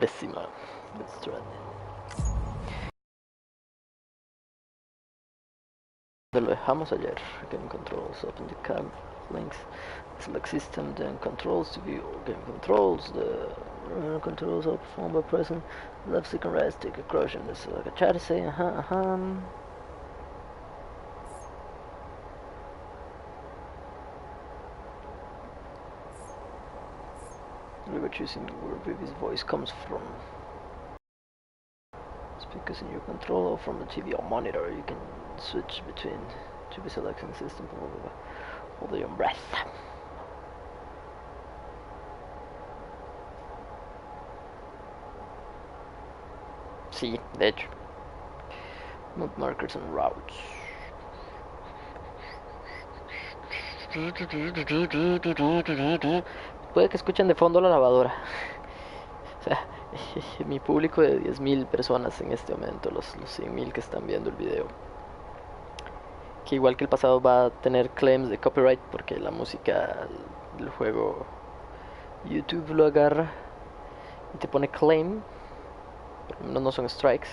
Décima. Stranding. Lo dejamos ayer. Game controls. Open the cam links. Select system, then controls to view. Game controls. The controls are performed by pressing left stick and right stick across. And this like a chat to say, We were choosing where Vivi's voice comes from. Speakers in your control or from the TV or monitor. You can switch between to be selecting system. Hold your breath. Sí, de hecho. Map markers and routes. Puede que escuchen de fondo la lavadora. O sea, mi público de 10.000 personas en este momento, los 100.000 que están viendo el video. Que igual que el pasado va a tener claims de copyright porque la música del juego YouTube lo agarra y te pone claim. Por lo menos no son strikes.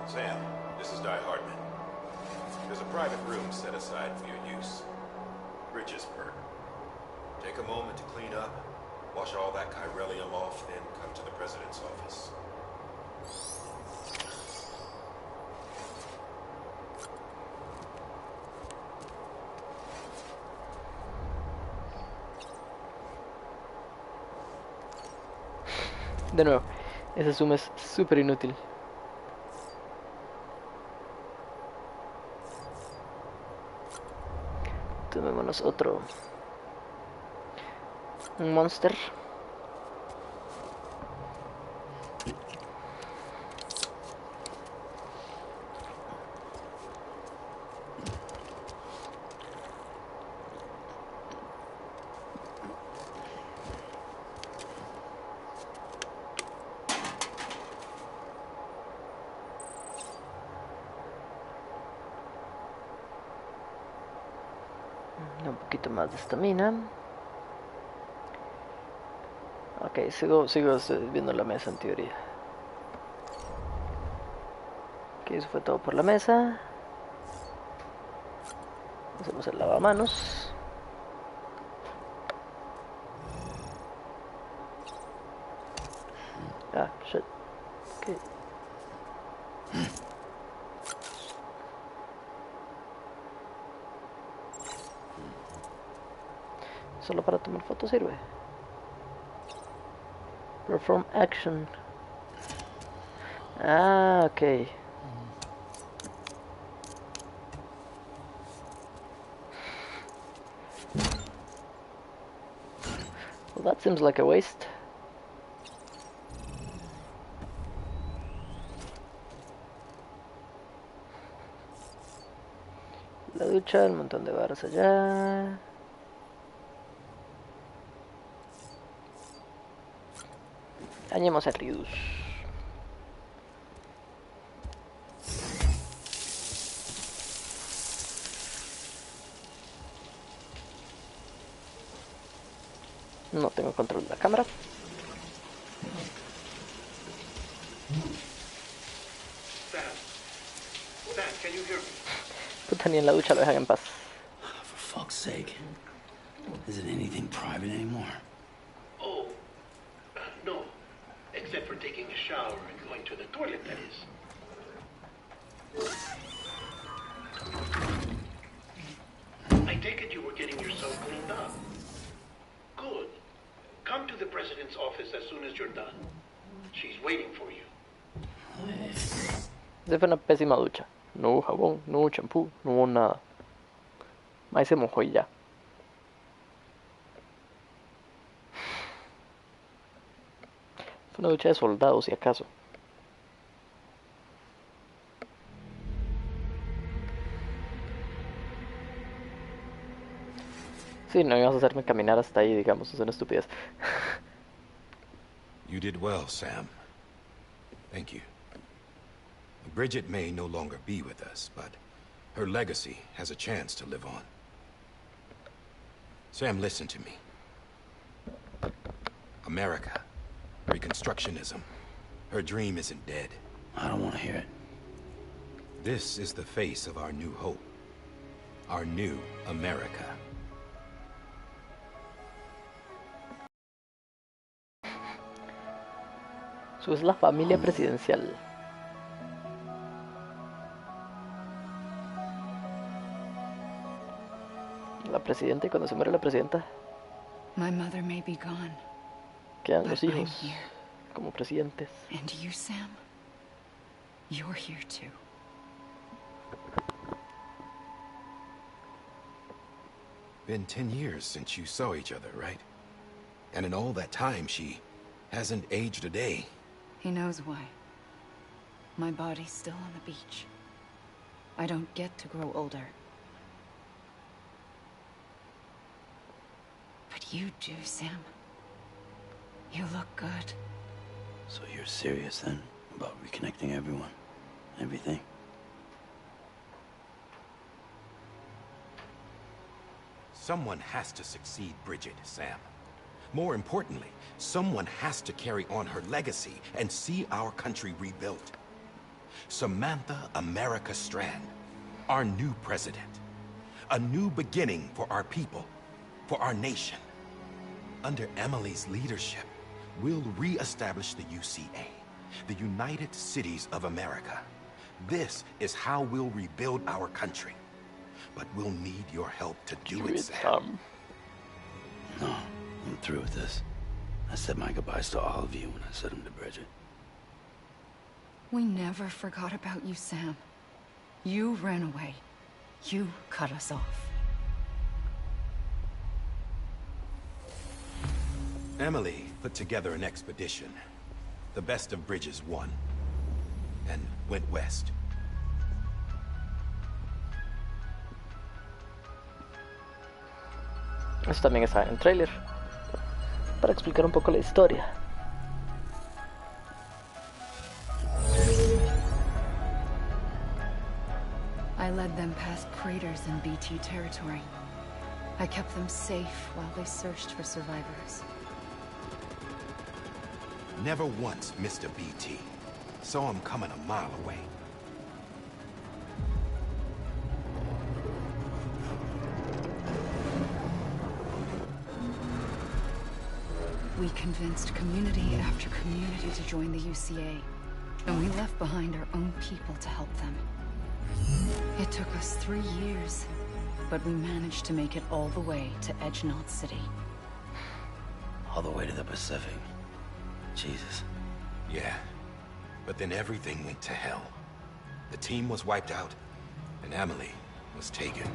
Sam, this is Die Hardman. There's a private room set aside for your use. Bridgesburg. Take a moment to clean up, wash all that chiralium off, then come to the president's office. De nuevo, ese zoom es súper inútil. Tomémonos otro. Un monster. Un poquito más de estamina. Ok, sigo viendo la mesa en teoría. Ok, eso fue todo por la mesa. Hacemos el lavamanos. Ah, shit. Ok. Solo para tomar fotos sirve. Perform action. Ah, ok. Well, that seems like a waste. La ducha, un montón de barras allá. Dañemos a Rius. No tengo control de la cámara. Sam, can you hear me? Puta, ni en la ducha lo dejan en paz. For fuck's sake. Isn't anything private anymore? Oh, no. Except for taking a shower and going to the toilet, that is. I take it you were getting yourself cleaned up. Good. Come to the president's office as soon as you're done. She's waiting for you. Esa fue una pésima ducha. No hubo jabón, no hubo champú, no hubo nada. Ahí se mojó y ya. Fue una ducha de soldados, si acaso. Sí, no ibas a hacerme caminar hasta ahí, digamos, es una estupidez. You did well, Sam. Thank you. Bridget may no longer be with us, but her legacy has a chance to live on. Sam, listen to me. America, Reconstructionism, her dream isn't dead. I don't want to hear it. This is the face of our new hope. Our new America. Eso es la familia presidencial. La presidenta, y cuando se muere la presidenta, My mother may be gone, quedan but los I'm hijos here. como presidentes. And you, Sam? You're here too. Been 10 years since you saw each other, right? And in all that time, she hasn't aged a day. He knows why. My body's still on the beach. I don't get to grow older. But you do, Sam. You look good. So you're serious then about reconnecting everyone? Everything? Someone has to succeed Bridget, Sam. More importantly, someone has to carry on her legacy and see our country rebuilt. Samantha America Strand, our new president. A new beginning for our people, for our nation. Under Emily's leadership, we'll re-establish the UCA, the United Cities of America. This is how we'll rebuild our country. But we'll need your help to do it, Sam. No, I'm through with this. I said my goodbyes to all of you when I said them to Bridget. We never forgot about you, Sam. You ran away. You cut us off. Emily put together an expedition. The best of Bridges won. And went west. Eso también está en el trailer, para explicar un poco la historia. I led them past craters in BT territory. I kept them safe while they searched for survivors. Never once missed a BT. Saw him coming a mile away. We convinced community after community to join the UCA, and we left behind our own people to help them. It took us 3 years, but we managed to make it all the way to Edgenot City. All the way to the Pacific. Jesus. Yeah. But then everything went to hell. The team was wiped out, and Emily was taken.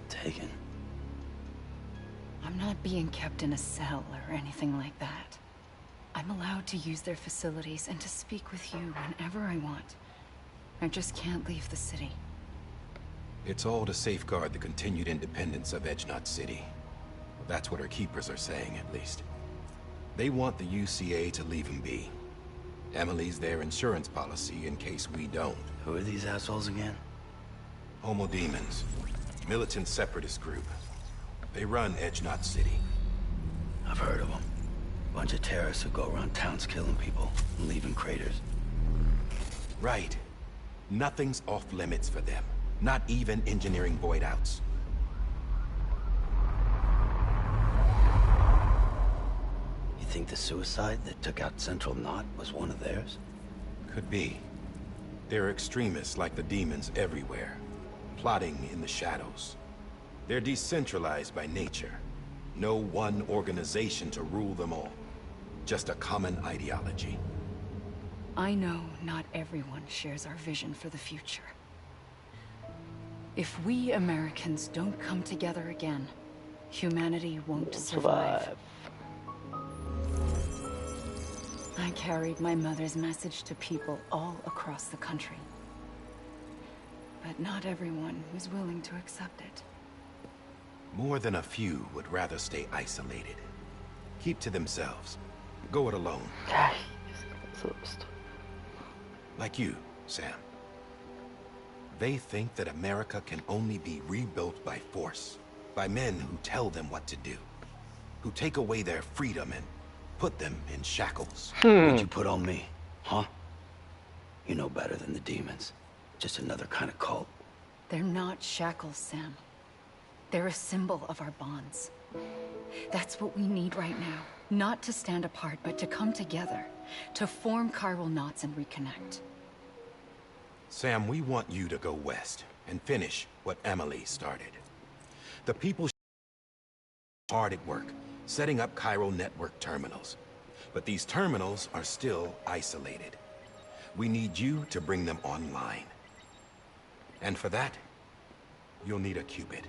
Taken. I'm not being kept in a cell or anything like that. I'm allowed to use their facilities and to speak with you whenever I want. I just can't leave the city. It's all to safeguard the continued independence of Edgenot City. That's what our keepers are saying, at least. They want the UCA to leave him be. Emily's their insurance policy in case we don't. Who are these assholes again? Homo Demons. Militant separatist group. They run Edgenot City. I've heard of them. Bunch of terrorists who go around towns killing people and leaving craters. Right. Nothing's off limits for them. Not even engineering void outs. You think the suicide that took out Central Knot was one of theirs? Could be. There are extremists like the demons everywhere, plotting in the shadows. They're decentralized by nature. No one organization to rule them all. Just a common ideology. I know not everyone shares our vision for the future. If we Americans don't come together again, humanity won't survive. I carried my mother's message to people all across the country. But not everyone was willing to accept it. More than a few would rather stay isolated. Keep to themselves. Go it alone. Ay, Dios, ¿cómo se esto? Like you, Sam. They think that America can only be rebuilt by force, by men who tell them what to do, who take away their freedom and put them in shackles. What'd you put on me, huh? You know better than the demons. Just another kind of cult. They're not shackles, Sam. They're a symbol of our bonds. That's what we need right now. Not to stand apart, but to come together. To form chiral knots and reconnect. Sam, we want you to go west and finish what Emily started. The people hard at work, setting up chiral network terminals. But these terminals are still isolated. We need you to bring them online. And for that, you'll need a qubit.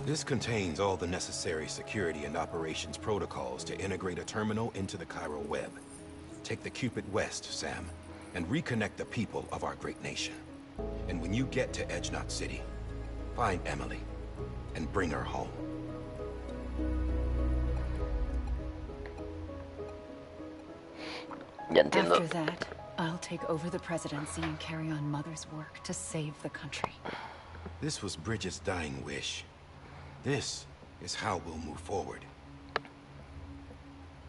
This contains all the necessary security and operations protocols to integrate a terminal into the chiral web. Take the qubit west, Sam, and reconnect the people of our great nation. And when you get to Edge Knot City, find Emily and bring her home. Ya entiendo. After that, I'll take over the presidency and carry on Mother's work to save the country. This was Bridget's dying wish. This is how we'll move forward.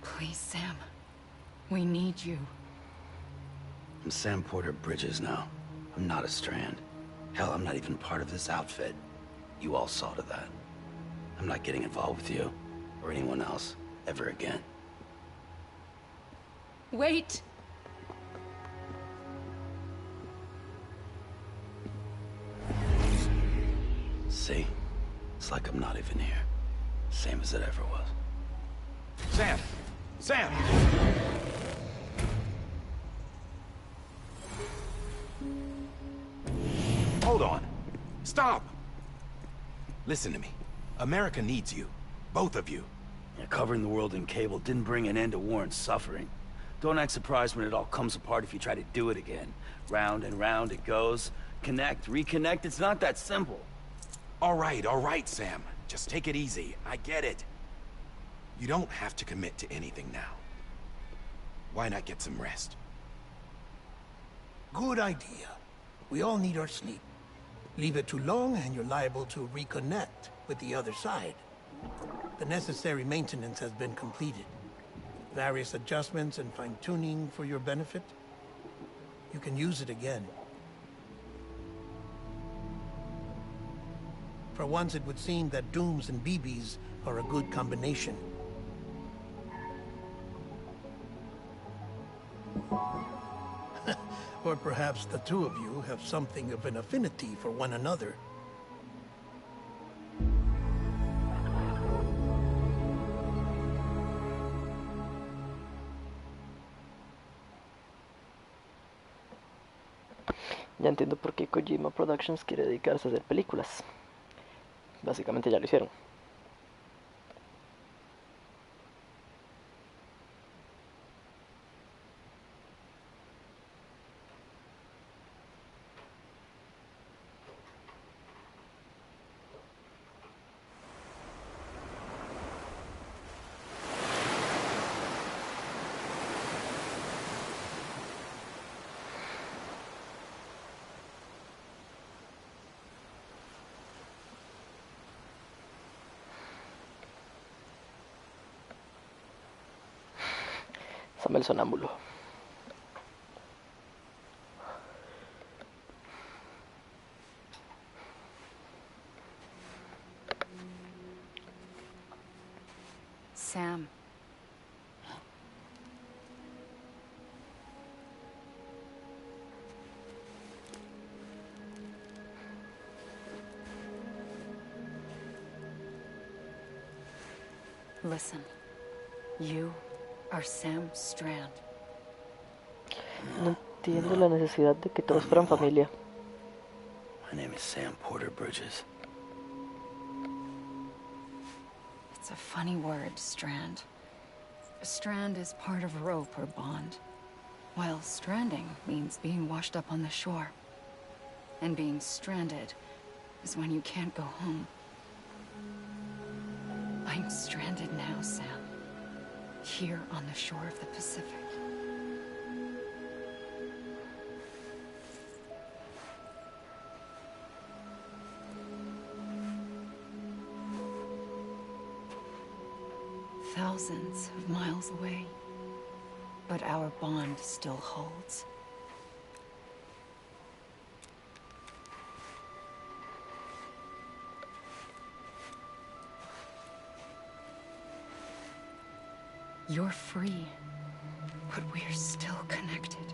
Please, Sam. We need you. I'm Sam Porter Bridges now. I'm not a Strand. Hell, I'm not even part of this outfit. You all saw to that. I'm not getting involved with you, or anyone else, ever again. Wait! See? It's like I'm not even here. Same as it ever was. Sam! Sam! Hold on. Stop! Listen to me. America needs you. Both of you. Yeah, covering the world in cable didn't bring an end to war and suffering. Don't act surprised when it all comes apart if you try to do it again. Round and round it goes. Connect, reconnect, it's not that simple. All right, Sam. Just take it easy. I get it. You don't have to commit to anything now. Why not get some rest? Good idea. We all need our sleep. Leave it too long and you're liable to reconnect with the other side. The necessary maintenance has been completed. Various adjustments and fine-tuning for your benefit. You can use it again. For once, it would seem that Dooms and BBs are a good combination. Or perhaps the two of you have something of an affinity for one another. Ya entiendo por qué Kojima Productions quiere dedicarse a hacer películas. Básicamente ya lo hicieron. Sam el sonámbulo. Sam. Listen. You are Sam Strand. No entiendo la necesidad de que todos fueran familia. My name is Sam Porter Bridges. It's a funny word, Strand. A strand is part of rope or bond, while stranding means being washed up on the shore. And being stranded is when you can't go home. I'm stranded now, Sam. here on the shore of the Pacific. Thousands of miles away, but our bond still holds. You're free, but we're still connected.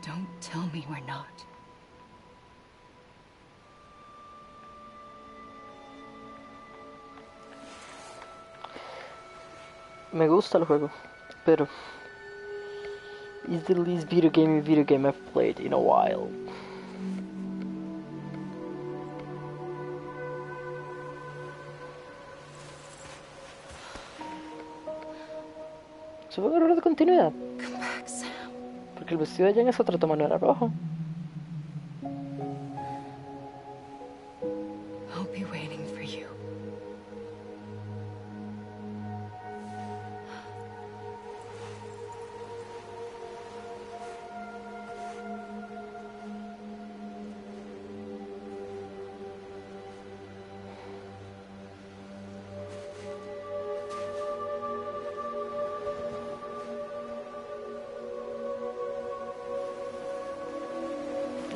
Don't tell me we're not. Me gusta el juego, pero it's the least video game I've played in a while. ¿Se fue error de continuidad? Come back, Sam. Porque el vestido de Jen es otro toma, no era rojo. I'll be waiting for you.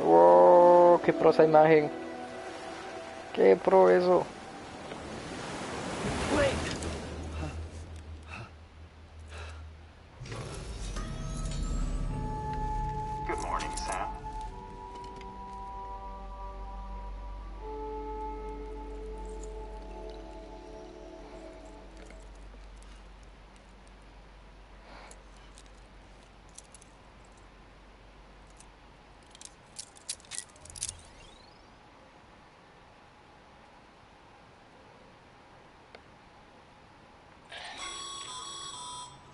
Wow, qué pro esa imagen. Qué pro eso. Good morning, Sam.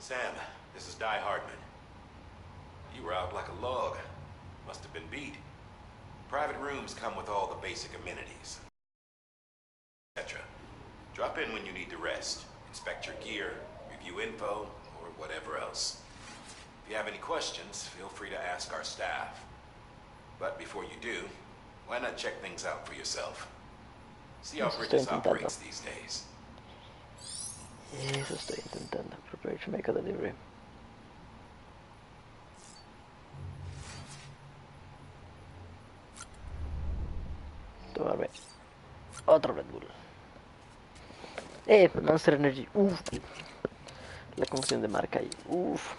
Sam, this is Die Hardman. You were out like a log. Must have been beat. Private rooms come with all the basic amenities, etc. Drop in when you need to rest, inspect your gear, review info, or whatever else. If you have any questions, feel free to ask our staff. But before you do, why not check things out for yourself? See how Bridges operates these days. Eso estoy intentando. Prepare to make a delivery. Tomarme otro Red Bull. Monster Energy. Uff. La confusión de marca ahí. Uff.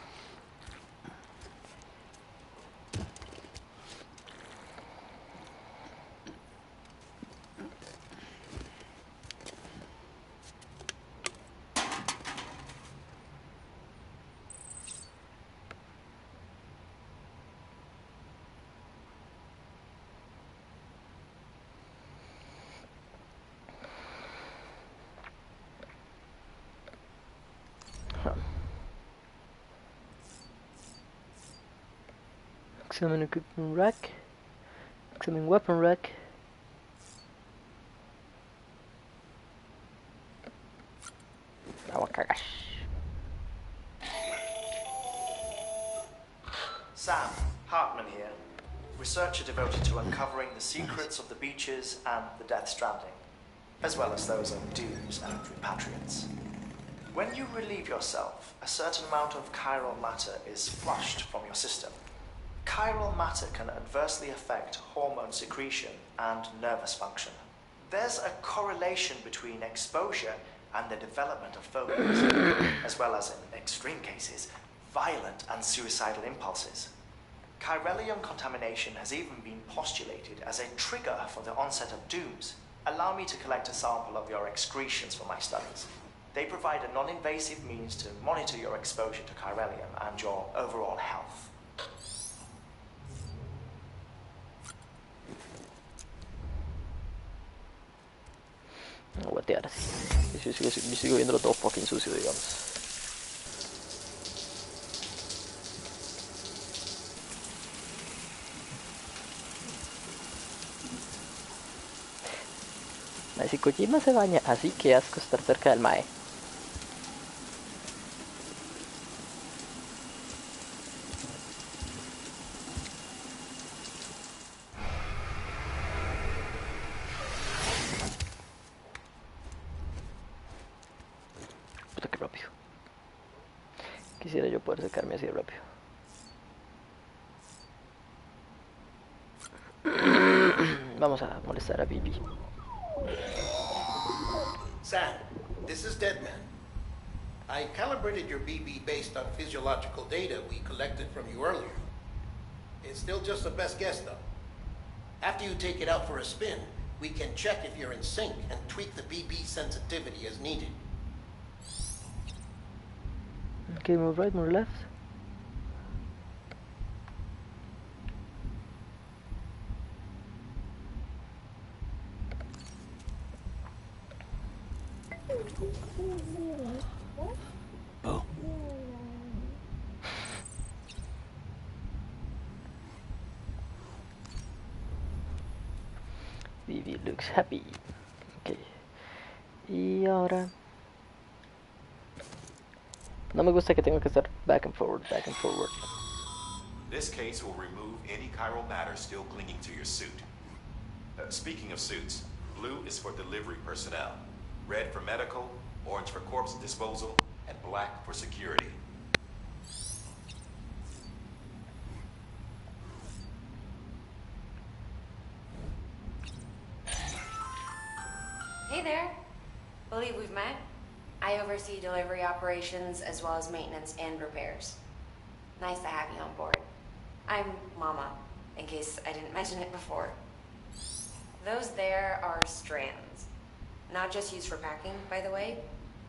Examine equipment rack. Examine weapon rack. Awakagash. Sam, Hartman here, researcher devoted to uncovering the secrets of the beaches and the Death Stranding, as well as those of dooms and repatriates. When you relieve yourself, a certain amount of chiral matter is flushed from your system. Chiral matter can adversely affect hormone secretion and nervous function. There's a correlation between exposure and the development of phobias, as well as, in extreme cases, violent and suicidal impulses. Chiralium contamination has even been postulated as a trigger for the onset of dooms. Allow me to collect a sample of your excretions for my studies. They provide a non-invasive means to monitor your exposure to chiralium and your overall health. No guatear así. Yo sigo viéndolo todo fucking sucio, digamos. Si Kojima se baña así, que asco estar cerca del mae. qué rápido. Quisiera yo poder secarme así de rápido. Vamos a molestar a Bibi. Sam, this is Deadman. I calibrated your BB based on physiological data we collected from you earlier. It's still just a best guess, though. After you take it out for a spin, we can check if you're in sync and tweak the BB sensitivity as needed. Okay, move right, move left. Oh. Bibi looks happy. Ok. Y ahora... No me gusta que tengo que estar back and forward, back and forward. This case will remove any chiral matter still clinging to your suit. Speaking of suits, blue is for delivery personnel, red for medical, orange for corpse disposal, and black for security. Hey there. Believe we've met. I oversee delivery operations as well as maintenance and repairs. Nice to have you on board. I'm Mama, in case I didn't mention it before. Those there are strands. Not just used for packing, by the way,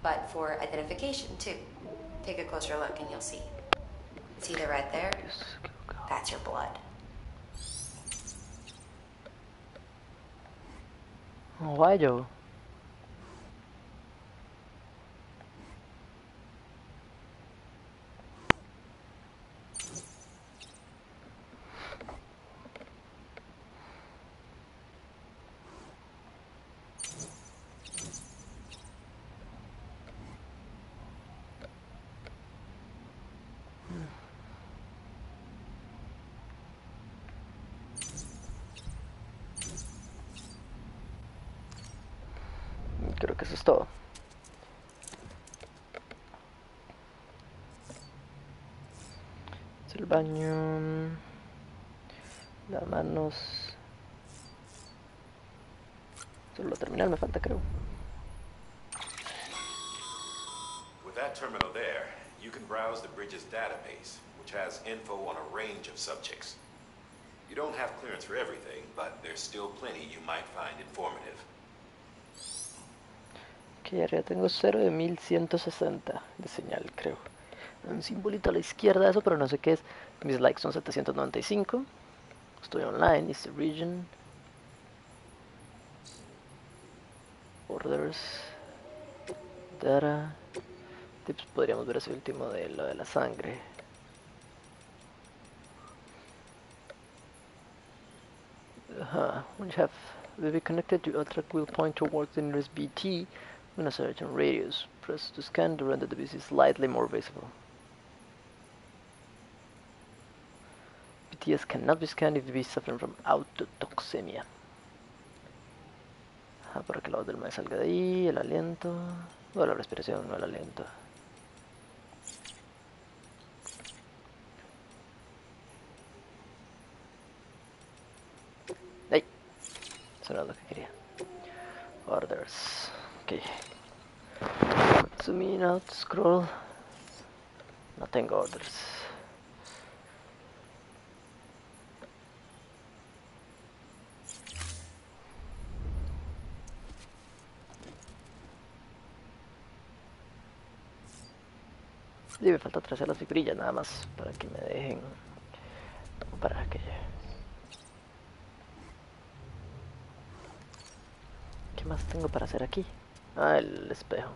but for identification too. Take a closer look and you'll see. See the red there? That's your blood. Why, Joe? Creo que eso es todo. Es el baño. Las manos. Solo la terminal me falta, creo. With that terminal there, you can browse the bridge's database, which has info on a range of subjects. You don't have clearance for everything, but there's still plenty you might find informative. Que arriba tengo 0 de 1160 de señal, creo. Un simbolito a la izquierda de eso, pero no sé qué es. Mis likes son 795. Estoy online, is the region. Orders. Data. Tips, podríamos ver ese último de lo de la sangre. When you have BB connected, your track will point towards the nearest BT in a certain radius. Press to scan to render the BT slightly more visible. BTS cannot be scanned if the BT is suffering from autotoxemia. Para que la voz del mae salga de ahí, el aliento. O la respiración, no el aliento. ¡Ay! Eso no es lo que quería. Orders. Ok. Zoom in, out, scroll. No tengo orders. Y me falta traer las figurillas nada más para que me dejen. Para que. ¿Qué más tengo para hacer aquí? Ah, el espejo.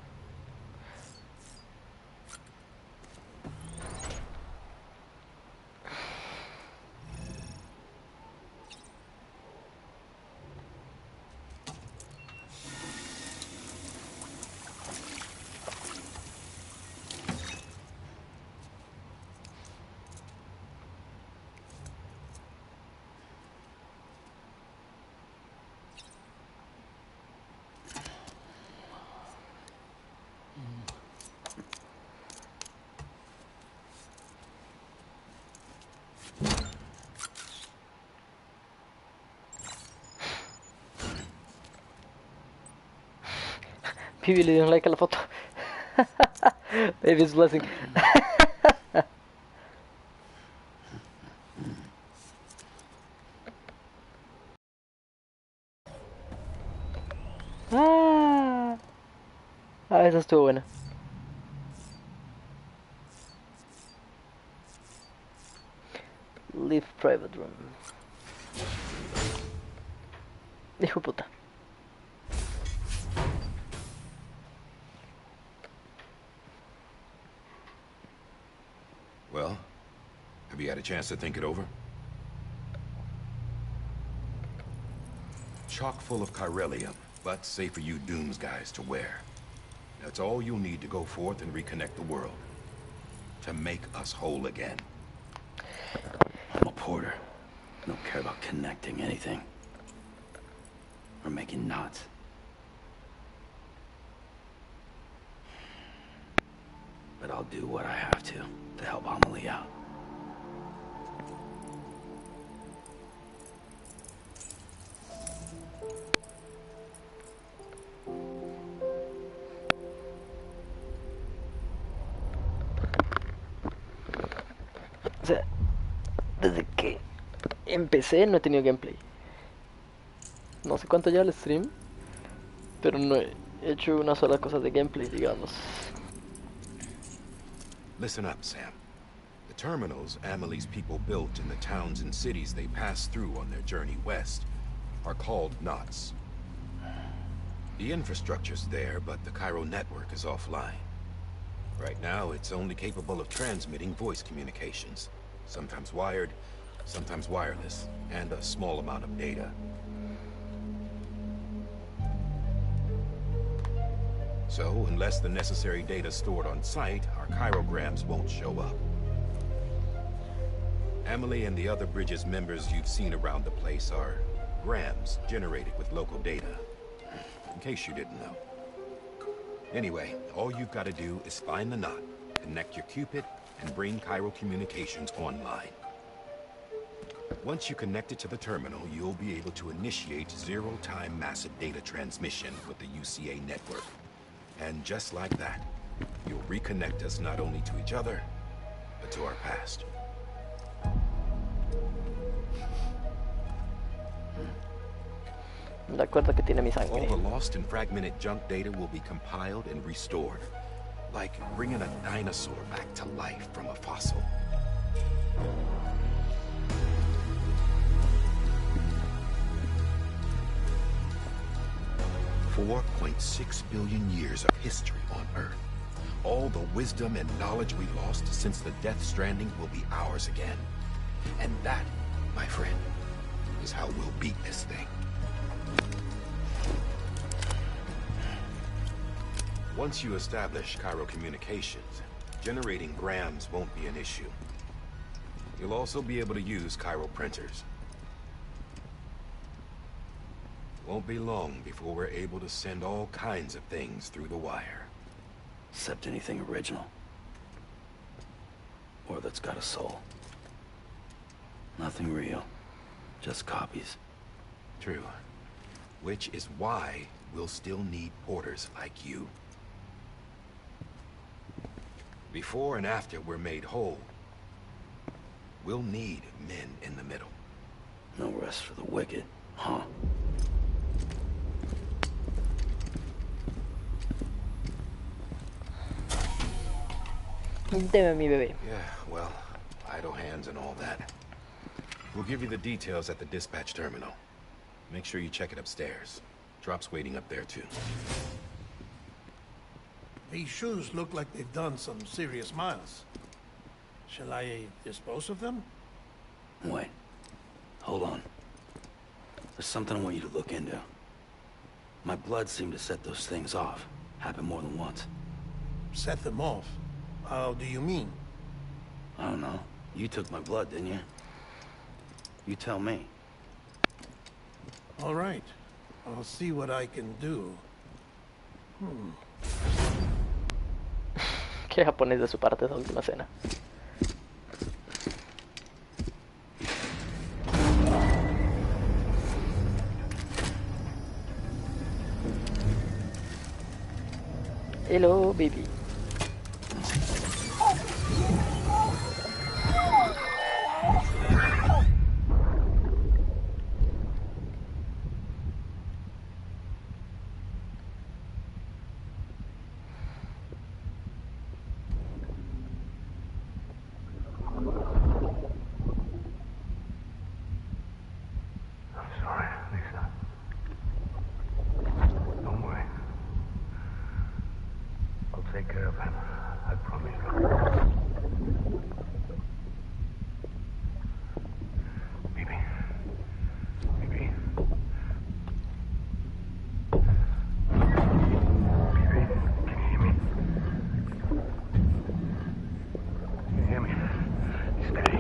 Pibi le dio un like a la foto. Baby's blessing. Esa estuvo buena. Leave private room. Hijo puta. Well, have you had a chance to think it over? Chock full of chiralium, but safe for you Dooms guys to wear. That's all you'll need to go forth and reconnect the world. To make us whole again. I'm a porter. I don't care about connecting anything. Or making knots. But I'll do what I have to help Amelie out. O sea, desde que empecé no he tenido gameplay. No sé cuánto lleva el stream, pero no he hecho una sola cosa de gameplay, digamos. Listen up, Sam. The terminals Amelie's people built in the towns and cities they passed through on their journey west are called knots. The infrastructure's there, but the Cairo network is offline. Right now, it's only capable of transmitting voice communications. Sometimes wired, sometimes wireless, and a small amount of data. So, unless the necessary data stored on site, our chirograms won't show up. Amelie and the other Bridges members you've seen around the place are grams generated with local data. In case you didn't know. Anyway, all you've got to do is find the knot, connect your Cupid, and bring Cairo communications online. Once you connect it to the terminal, you'll be able to initiate zero-time massive data transmission with the UCA network. And just like that, you'll reconnect us not only to each other, but to our past. De acuerdo que tiene mi All sangre. the lost and fragmented junk data will be compiled and restored. Like bringing a dinosaur back to life from a fossil. $4.6 billion years of history on Earth. All the wisdom and knowledge we lost since the Death Stranding will be ours again. And that, my friend, is how we'll beat this thing. Once you establish Cairo communications, generating grams won't be an issue. You'll also be able to use Cairo printers. Won't be long before we're able to send all kinds of things through the wire. Except anything original. Or that's got a soul. Nothing real. Just copies. True. Which is why we'll still need porters like you. Before and after we're made whole, we'll need men in the middle. No rest for the wicked, huh? Deme mi bebé. Yeah, well, idle hands and all that. We'll give you the details at the dispatch terminal. Make sure you check it upstairs. Drop's waiting up there too. These shoes look like they've done some serious miles. Shall I dispose of them? Wait. Hold on. There's something I want you to look into. My blood seemed to set those things off. Happened more than once. Set them off? How do you mean? I don't know. You took my blood, didn't you? You tell me. All right. I'll see what I can do. Qué japonés de su parte esa última escena. Hello, baby. Take care of him. I promise you. Baby. Baby. Baby, can you hear me? Can you hear me? Steady.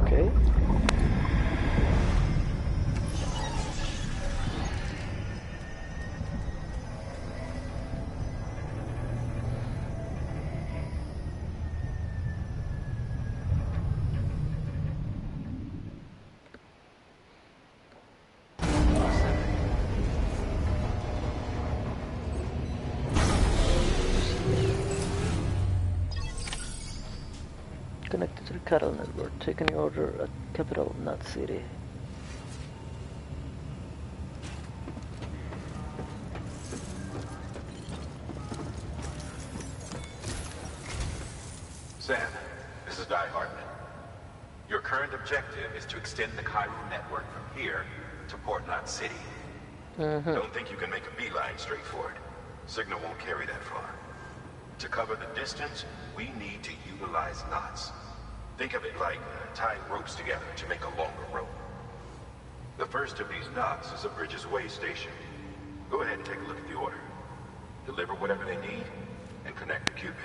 Okay. Connected to the cattle network. Taking order at capital, not city. Sam, this is Hardman. Your current objective is to extend the Cairo network from here to Port Knot City. Don't think you can make a beeline straight for it. Signal won't carry that far. To cover the distance, we need to utilize knots. Think of it like tying ropes together to make a longer rope. The first of these knots is a Bridges Way station. Go ahead and take a look at the order. Deliver whatever they need, and connect the Cupid.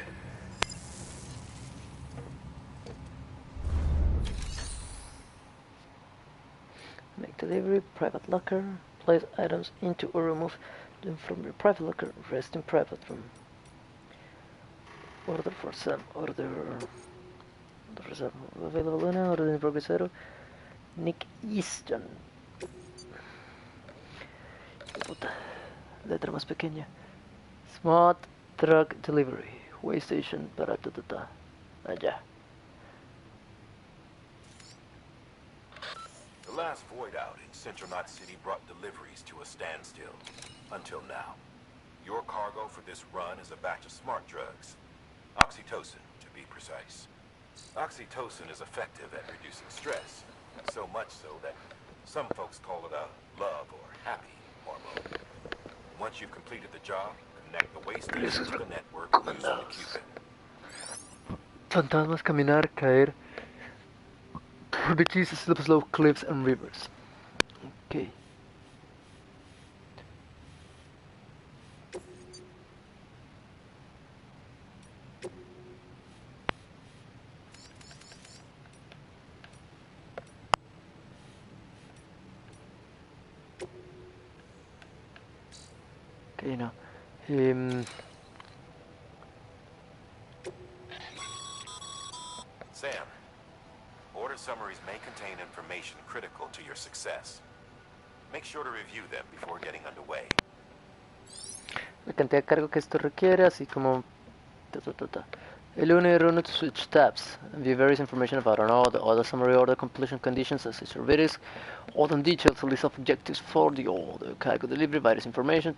Make delivery, private locker. Place items into or remove them from your private locker. Rest in private room. Order for Sam. Order for Sam. Available una. Order in progress 0. Nick Easton. Puta. Letra más pequeña. Smart truck delivery. Way station para allá. The last void out in Central Knot City brought deliveries to a standstill. Until now. Your cargo for this run is a batch of smart drugs. Oxytocin, to be precise. Oxytocin is effective at reducing stress. So much so that some folks call it a love or happy hormone. Once you've completed the job, connect the waste station to the network using the Cupid. Fantasmas, caminar, caer. Beaches, slow cliffs and rivers. Okay. Okay, now. Sam, order summaries may contain information critical to your success. Make sure to review them before getting underway. La cantidad de cargo que esto requiere, así como L1 y R1 to switch tabs and view various information about an order summary, order completion conditions, access risk, order details, a list of objectives for the order, cargo delivery, various information,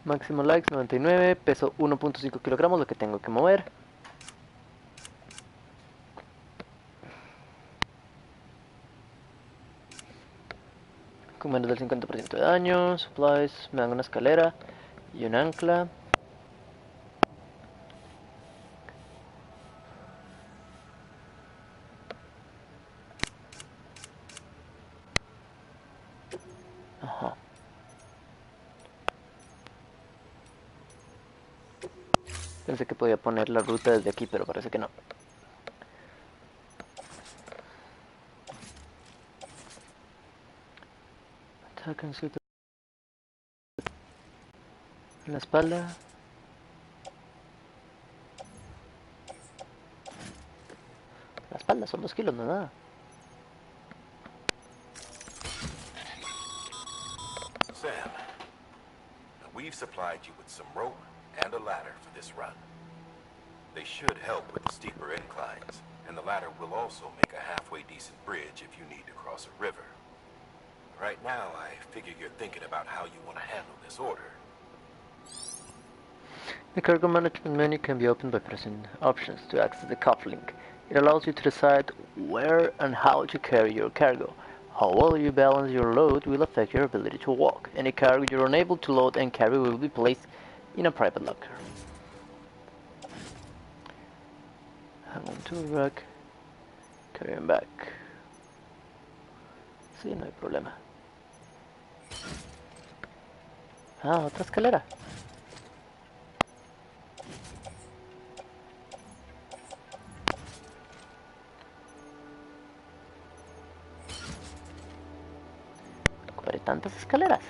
Máximo likes 99, peso 1.5 kilogramos, lo que tengo que mover. Con menos del 50% de daño, supplies, me dan una escalera y un ancla. Ajá. Pensé que podía poner la ruta desde aquí, pero parece que no. En la espalda. La espalda son 2 kilos, no nada. we've supplied you with some rope and a ladder for this run. They should help with the steeper inclines, and the ladder will also make a halfway decent bridge if you need to cross a river. Right now, I figure you're thinking about how you want to handle this order. The cargo management menu can be opened by pressing options to access the cufflink. It allows you to decide where and how to carry your cargo. How well you balance your load will affect your ability to walk. Any cargo you're unable to load and carry will be placed in a private locker. Hang on to a rack. Carry him back. Sí, no hay problema. Ah, otra escalera. Ocuparé tantas escaleras.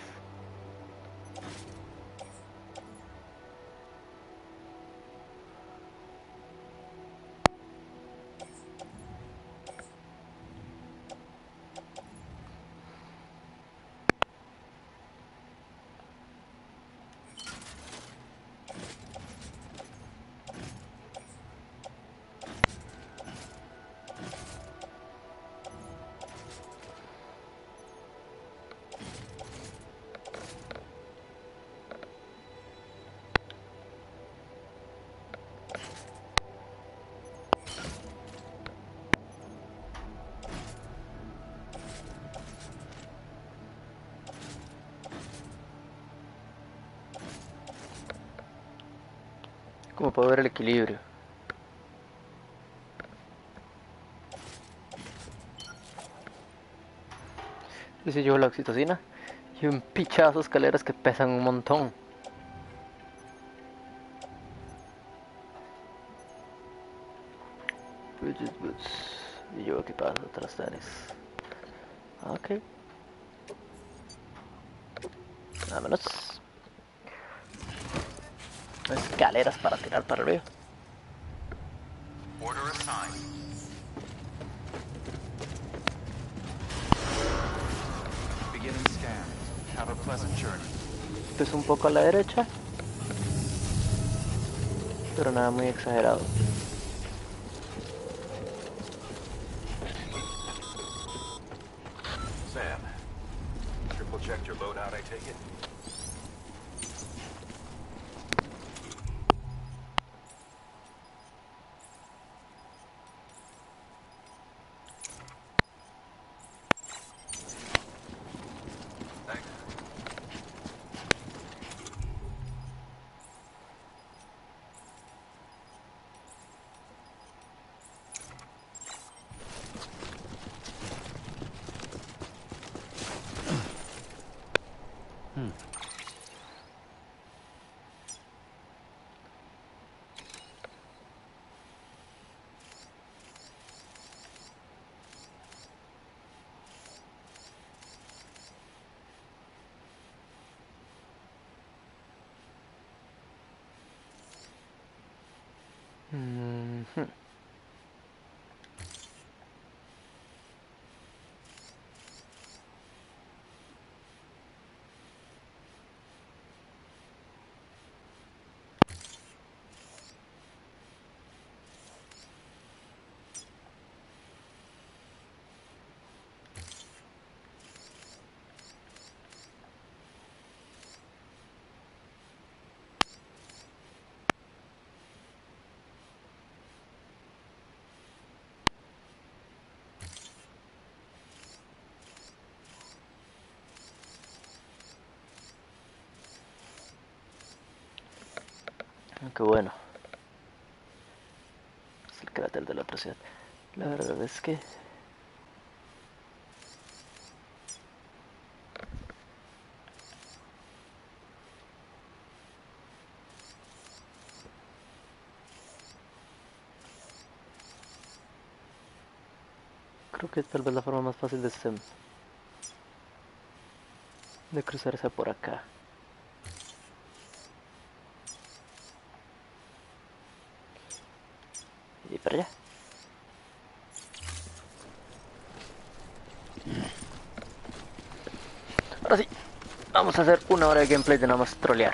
Como para ver el equilibrio. Y si llevo la oxitocina y un pichazo de escaleras que pesan un montón. Bridges boots. Y llevo equipadas otras tenis. Ok. Vámonos. Escaleras para tirar para arriba. Order assigned. Beginning scan. Have a pleasant journey. Peso un poco a la derecha. Pero nada muy exagerado. Sam, triple checked your loadout, I take it? Thanks. Qué bueno. Es el cráter de la otra ciudad. La verdad es que creo que es tal vez la forma más fácil de cruzarse por acá. Y para allá. Ahora sí. Vamos a hacer una hora de gameplay de nada más trolear.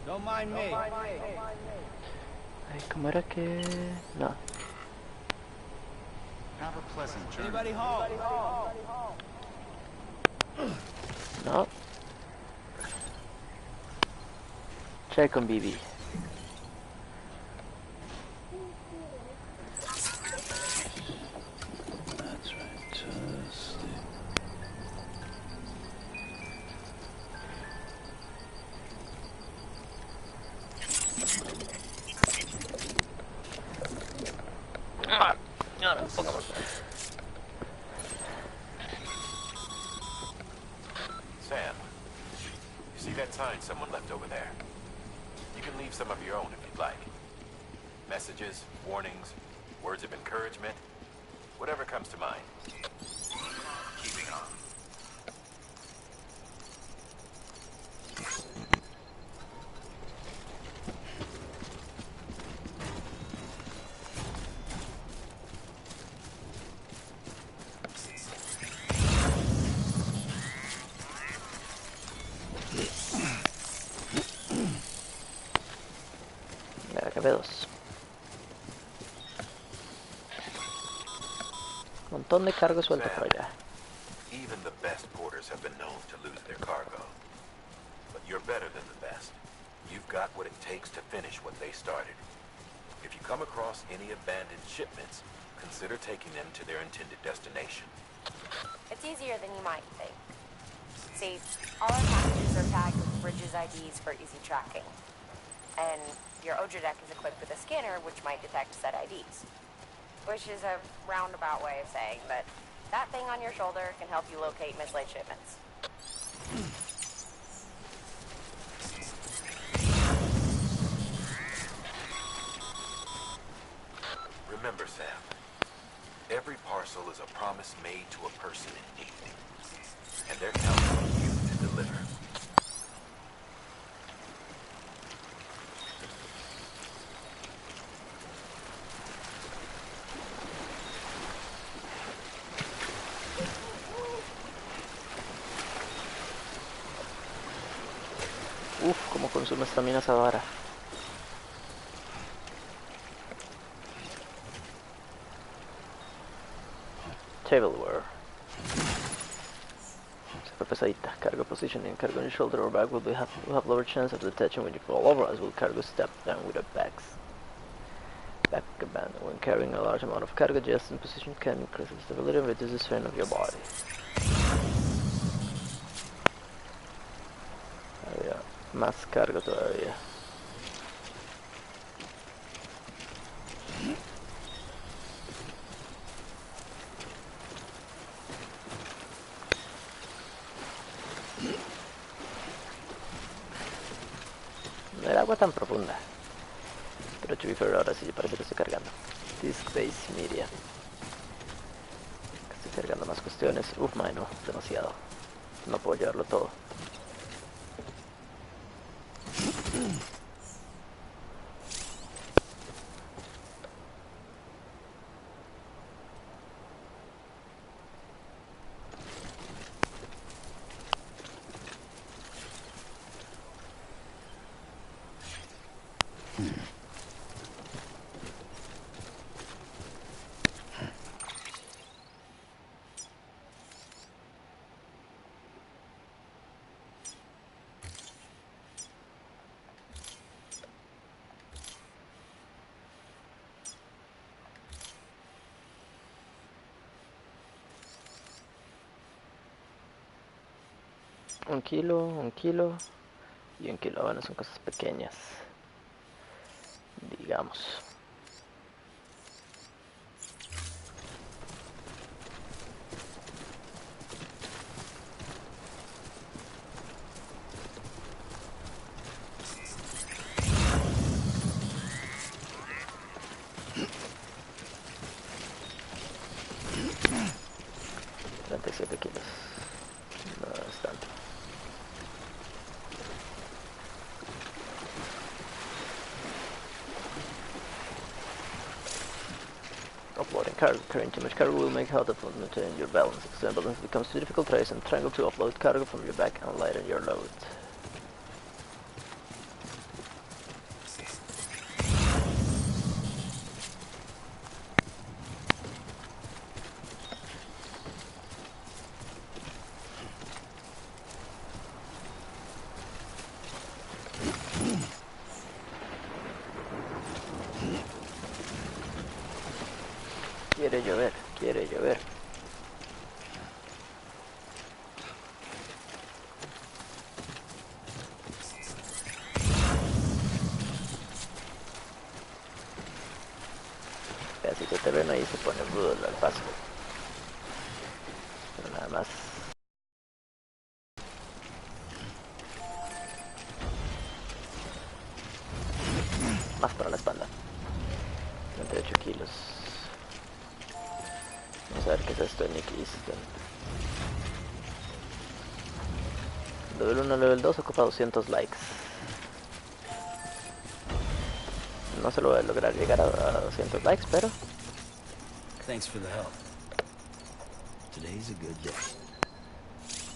Don't mind me. Ay, ¿cómo era que...? No. Have a pleasant journey. Anybody home? No. Check on BB. That's right. Just sleep. Ah, no, pongamos. Sam, you see that sign someone left over there? You can leave some of your own if you'd like. Messages, warnings, words of encouragement, whatever comes to mind. Keeping on. Ya acabé dos. Montón de cargo suelto por allá. Even the best porters have been known to lose their cargo. But you're better than the best. You've got what it takes to finish what they started. If you come across any abandoned shipments, consider taking them to their intended destination. It's easier than you might think. See, all our packages are tagged with Bridges IDs for easy tracking. And your Odra deck is equipped with a scanner which might detect said IDs. Which is a roundabout way of saying that that thing on your shoulder can help you locate mislaid shipments. Remember, Sam, every parcel is a promise made to a person in need. And they're counting on you to deliver. Uf, cómo consume estamina esa vara. Tableware. Se fue pesadita. Cargo positioning. Cargo on your shoulder or back will have lower chance of detection when you fall over, as will cargo step down with a back abandon. When carrying a large amount of cargo, just in position can increase the stability and reduce the strain of your body. Había más cargo todavía. No era agua tan profunda. Pero to be fair, ahora sí parece que estoy cargando. Disk Base Media. Estoy cargando más cuestiones. Uf, no, demasiado. No puedo llevarlo todo. Un kilo y un kilo. Bueno, son cosas pequeñas, digamos. $37 kilos. No es tanto. offloading cargo. Carrying too much cargo will make how to maintain your balance. If the balance becomes too difficult, try using triangle to offload cargo from your back and lighten your load. Quiere llover, quiere llover. Pedacito de terreno ahí se pone rudo el paso. Pero nada más. Más para la espalda. 38 kilos. Vamos a ver qué es esto de Nick Easton. Level 1, level 2 ocupa 200 likes. No se lo voy a lograr llegar a 200 likes, pero... Thanks for the help. Today's a good day.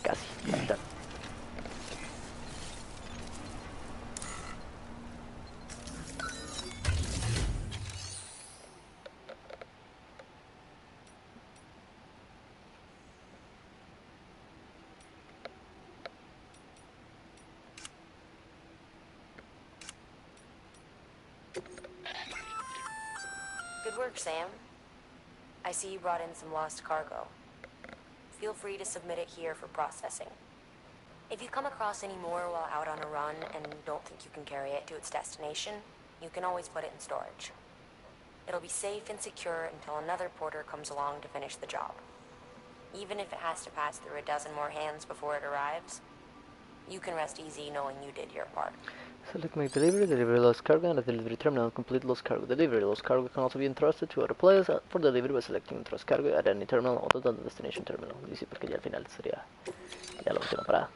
Casi, ya está. Good work, Sam. I see you brought in some lost cargo. Feel free to submit it here for processing. If you come across any more while out on a run and don't think you can carry it to its destination, you can always put it in storage. It'll be safe and secure until another porter comes along to finish the job. Even if it has to pass through a dozen more hands before it arrives, you can rest easy knowing you did your part. Select make delivery, delivery lost cargo, and a delivery terminal. Complete lost cargo delivery. Lost cargo can also be entrusted to other players for delivery by selecting entrust cargo at any terminal other than the destination terminal. Dice porque ya al final sería ya la última parada.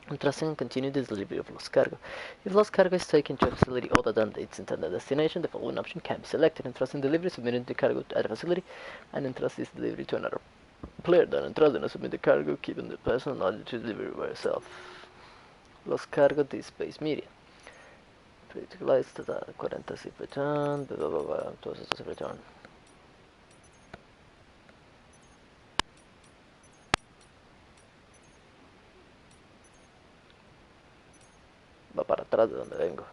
Entrusting and continue the delivery of lost cargo. If lost cargo is taken to a facility other than its intended destination, the following option can be selected. Entrusting delivery, submitting the cargo at a facility, and entrust this delivery to another player. Then entrust and submit the cargo, keeping the person knowledge to delivery by yourself. Lost cargo, this space media. Predictabilize, 40 zip return, blah, blah, blah, blah, todos estos zip return. Va para atrás de donde vengo.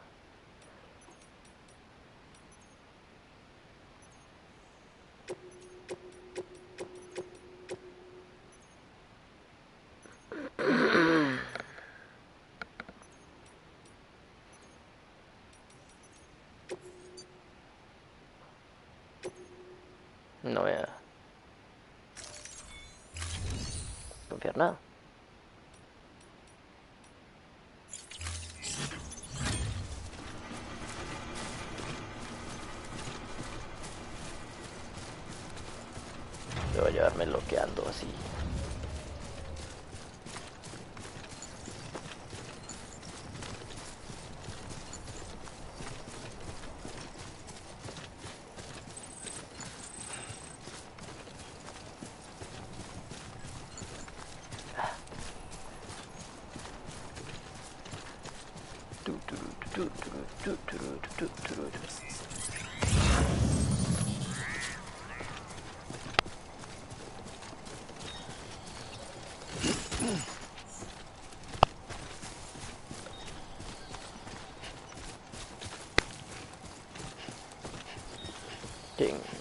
No voy a confiar nada. Debo llevarme bloqueando así.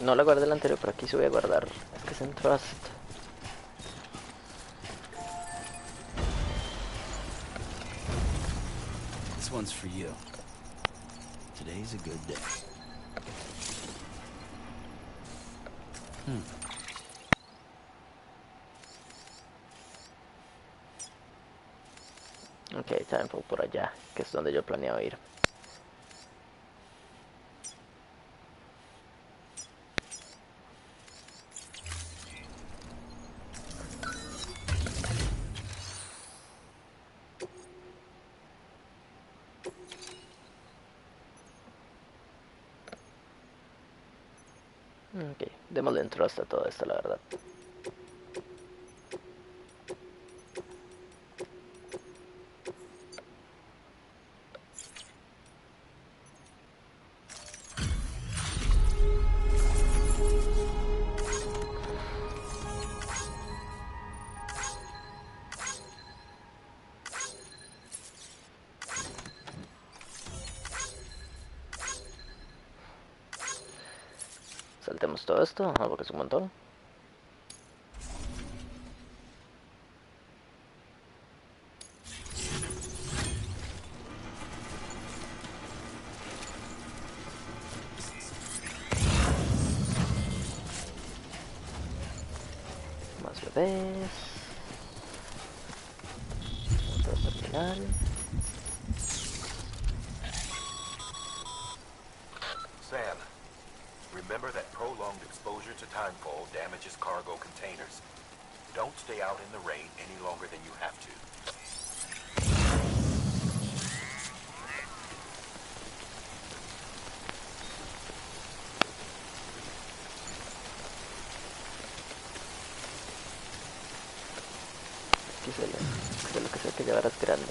No la guardé el anterior, pero aquí se voy a guardar. Es que es en Trust. This one's for you. Today's a good day. Ok, Timeful por allá, que es donde yo planeaba ir. Ok, démosle intro hasta todo esto, la verdad. Saltemos todo esto, algo que es un montón. Más bebés. Otro terminal. Sam, remember that prolonged exposure to timefall damages cargo containers. Don't stay out in the rain any longer than you have to. Que lo que sea que llevarás grande.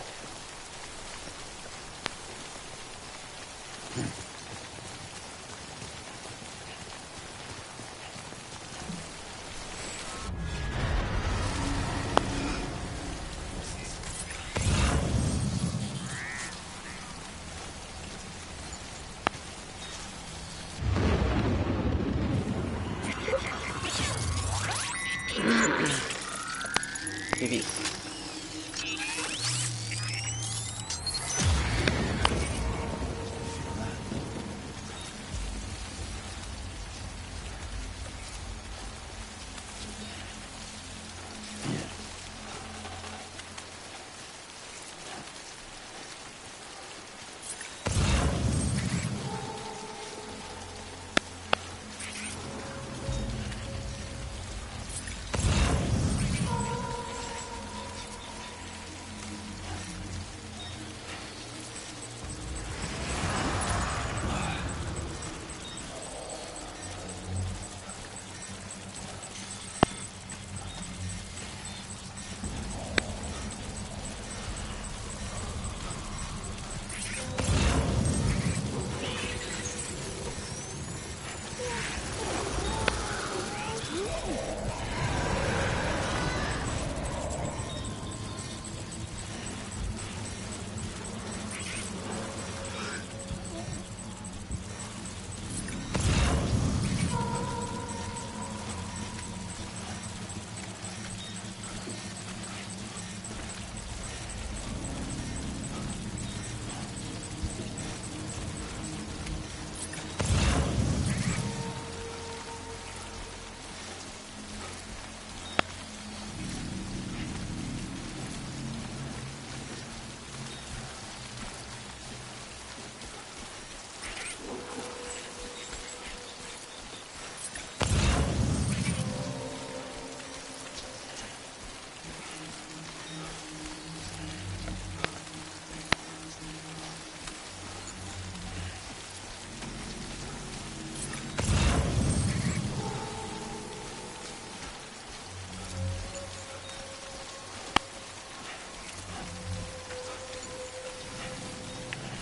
Vivir.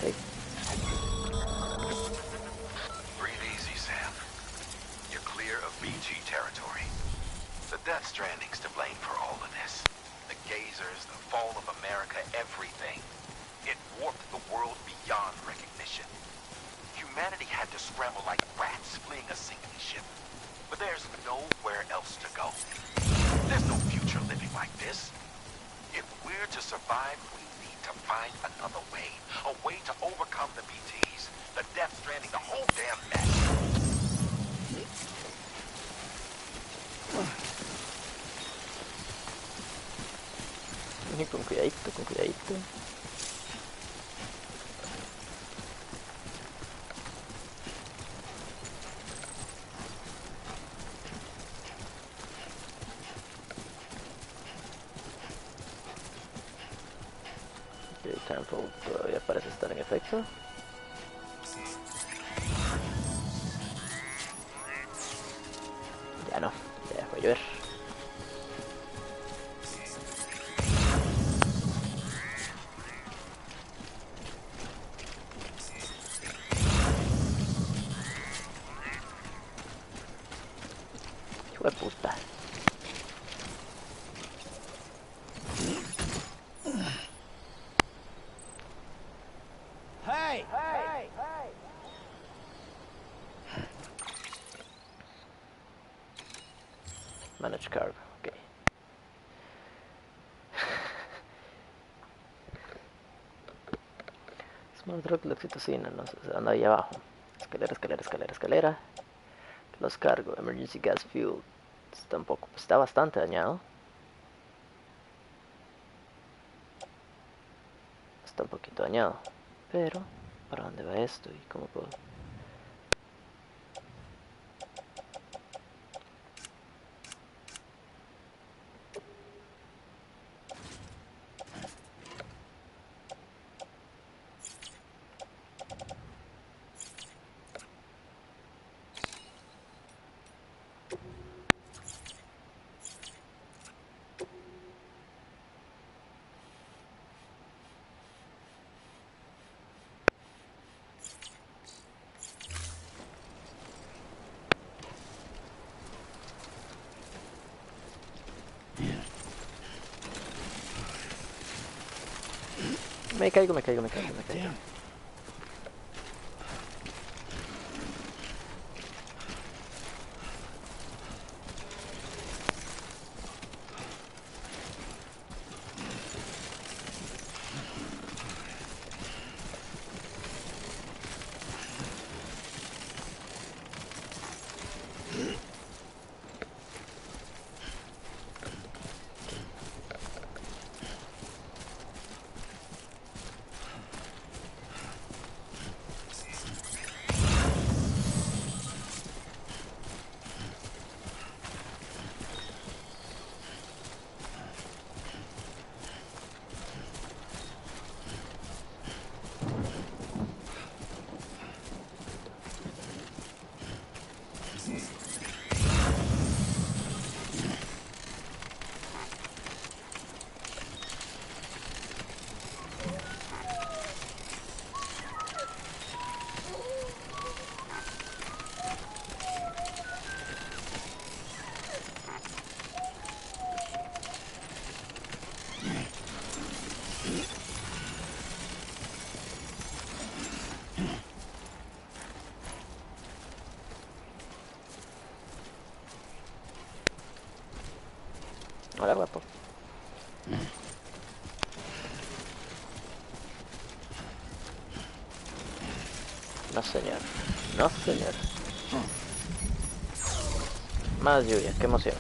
Okay. Breathe easy, Sam. You're clear of BG territory. The Death Stranding's to blame for all of this. The gazers, the fall of America, everything. It warped the world beyond recognition. Humanity had to scramble like rats fleeing a sinking ship. But there's nowhere else to go. There's no future living like this. If we're to survive, we need to find another way. A way to overcome the BTs, the Death Stranding, the whole damn mess. Y con cuidadito, con cuidadito. Ok, Timefall todavía parece estar en efecto. llover. Hijo de puta. Hey! Hey! Manage cargo, ok. Smart drug, la oxitocina, no sé, anda ahí abajo. Escalera, escalera, escalera, escalera. Los cargo, emergency gas fuel. Está un poco, está bastante dañado. Está un poquito dañado. Pero, ¿para dónde va esto y cómo puedo? Me caigo, me caigo, me caigo, me caigo. Hola, guapo. No, señor. No, señor. Más lluvia, qué emoción.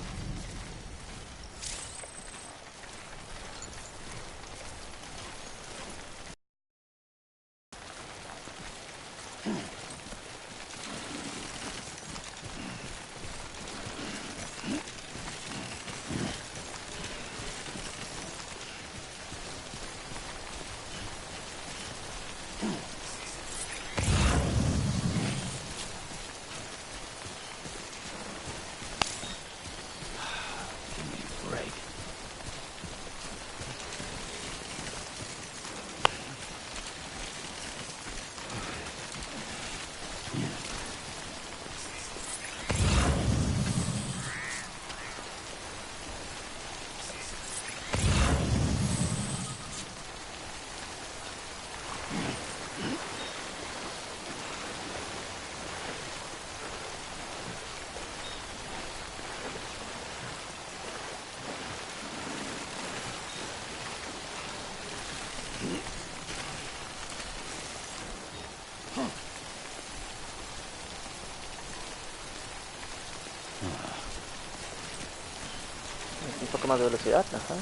Un poco más de velocidad, ajá.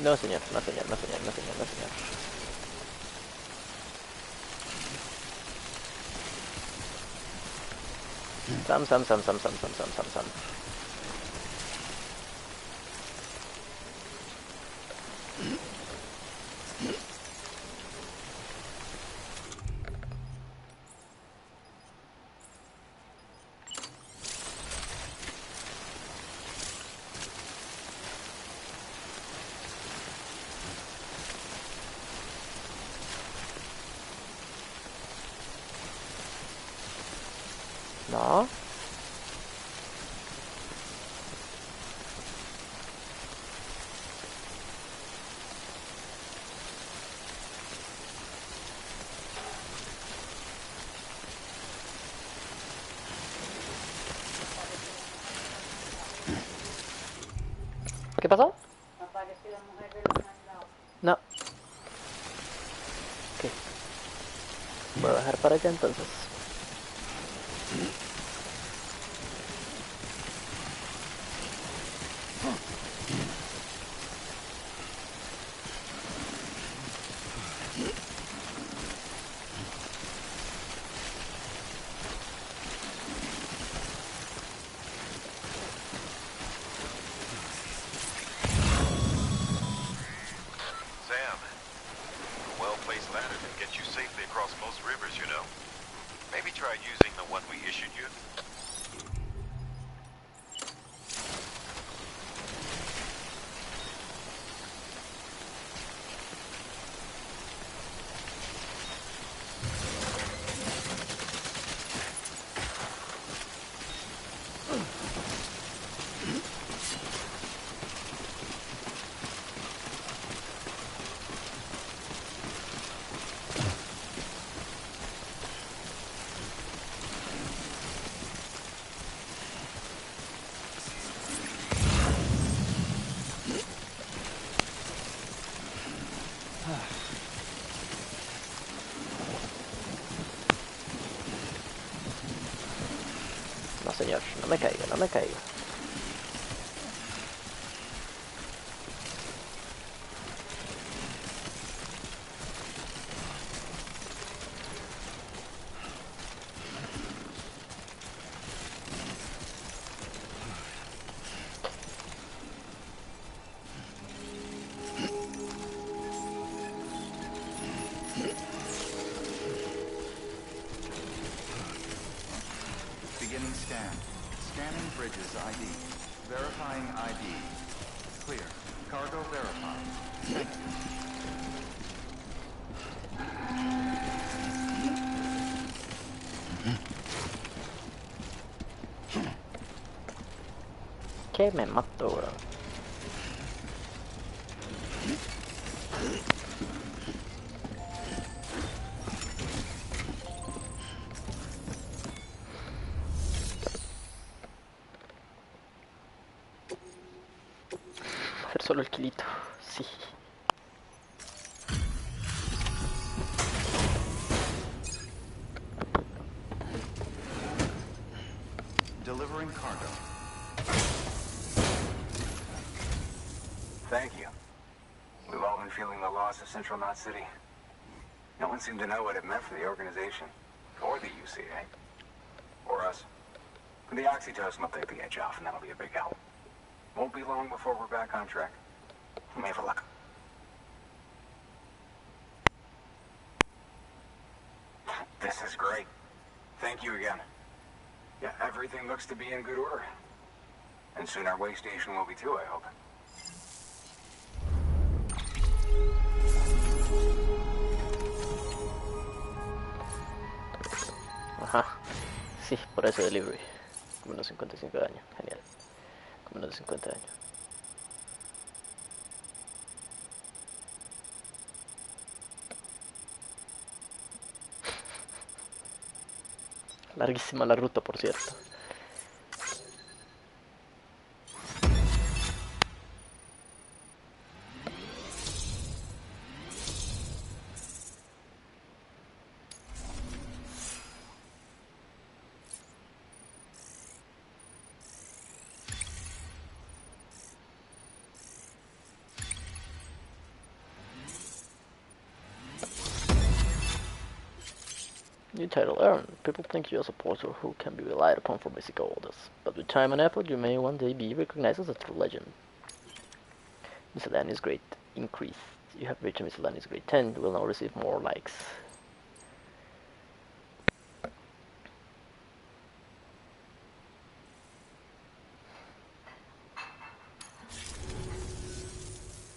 No señor, no señor, no señor, no señor, no señor. Sam. No. ¿Qué pasó? No. ¿Qué? Voy a bajar para allá entonces. Sam, a well-placed ladder can get you safely across most rivers, you know. Maybe try using the one we issued you. No señor, no me caiga, no me caiga. Beginning scan. Scanning bridges ID. Verifying ID. Clear. Cargo verified. Thank you. ¿Qué me mató, bro? Hacer solo el kilito, sí. Delivering cargo. Thank you. We've all been feeling the loss of Central Knot City. No one seemed to know what it meant for the organization, or the UCA, or us. The oxytocin will take the edge off, and that'll be a big help. Won't be long before we're back on track. Let me have a look. This is great. Thank you again. Yeah, everything looks to be in good order. And soon our way station will be too, I hope. Ajá. Sí, por eso delivery. Como unos 55 de daño. Genial. Como unos 50 de daño. Larguísima la ruta, por cierto. New title earned. People think you're a supporter who can be relied upon for basic orders. But with time and effort, you may one day be recognized as a true legend. Miscellaneous grade increased. You have reached miscellaneous grade 10. You will now receive more likes.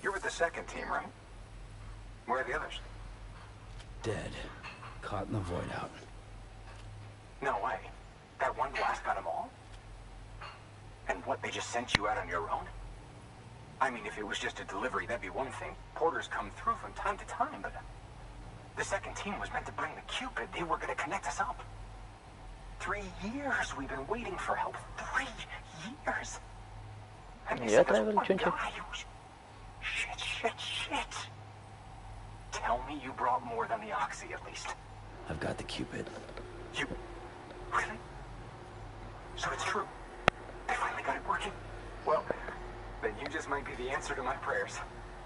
You're with the second team, right? Where are the others? Dead. Caught in the void out. No way. That one blast got them all? And what, they just sent you out on your own? I mean, if it was just a delivery, that'd be one thing. Porters come through from time to time, but the second team was meant to bring the Cupid. They were going to connect us up. 3 years we've been waiting for help. 3 years. And they sent us one guy who was... Shit. Tell me you brought more than the Oxy, at least. I've got the Cupid. You... Really? So it's true. They finally got it working. Well, then you just might be the answer to my prayers.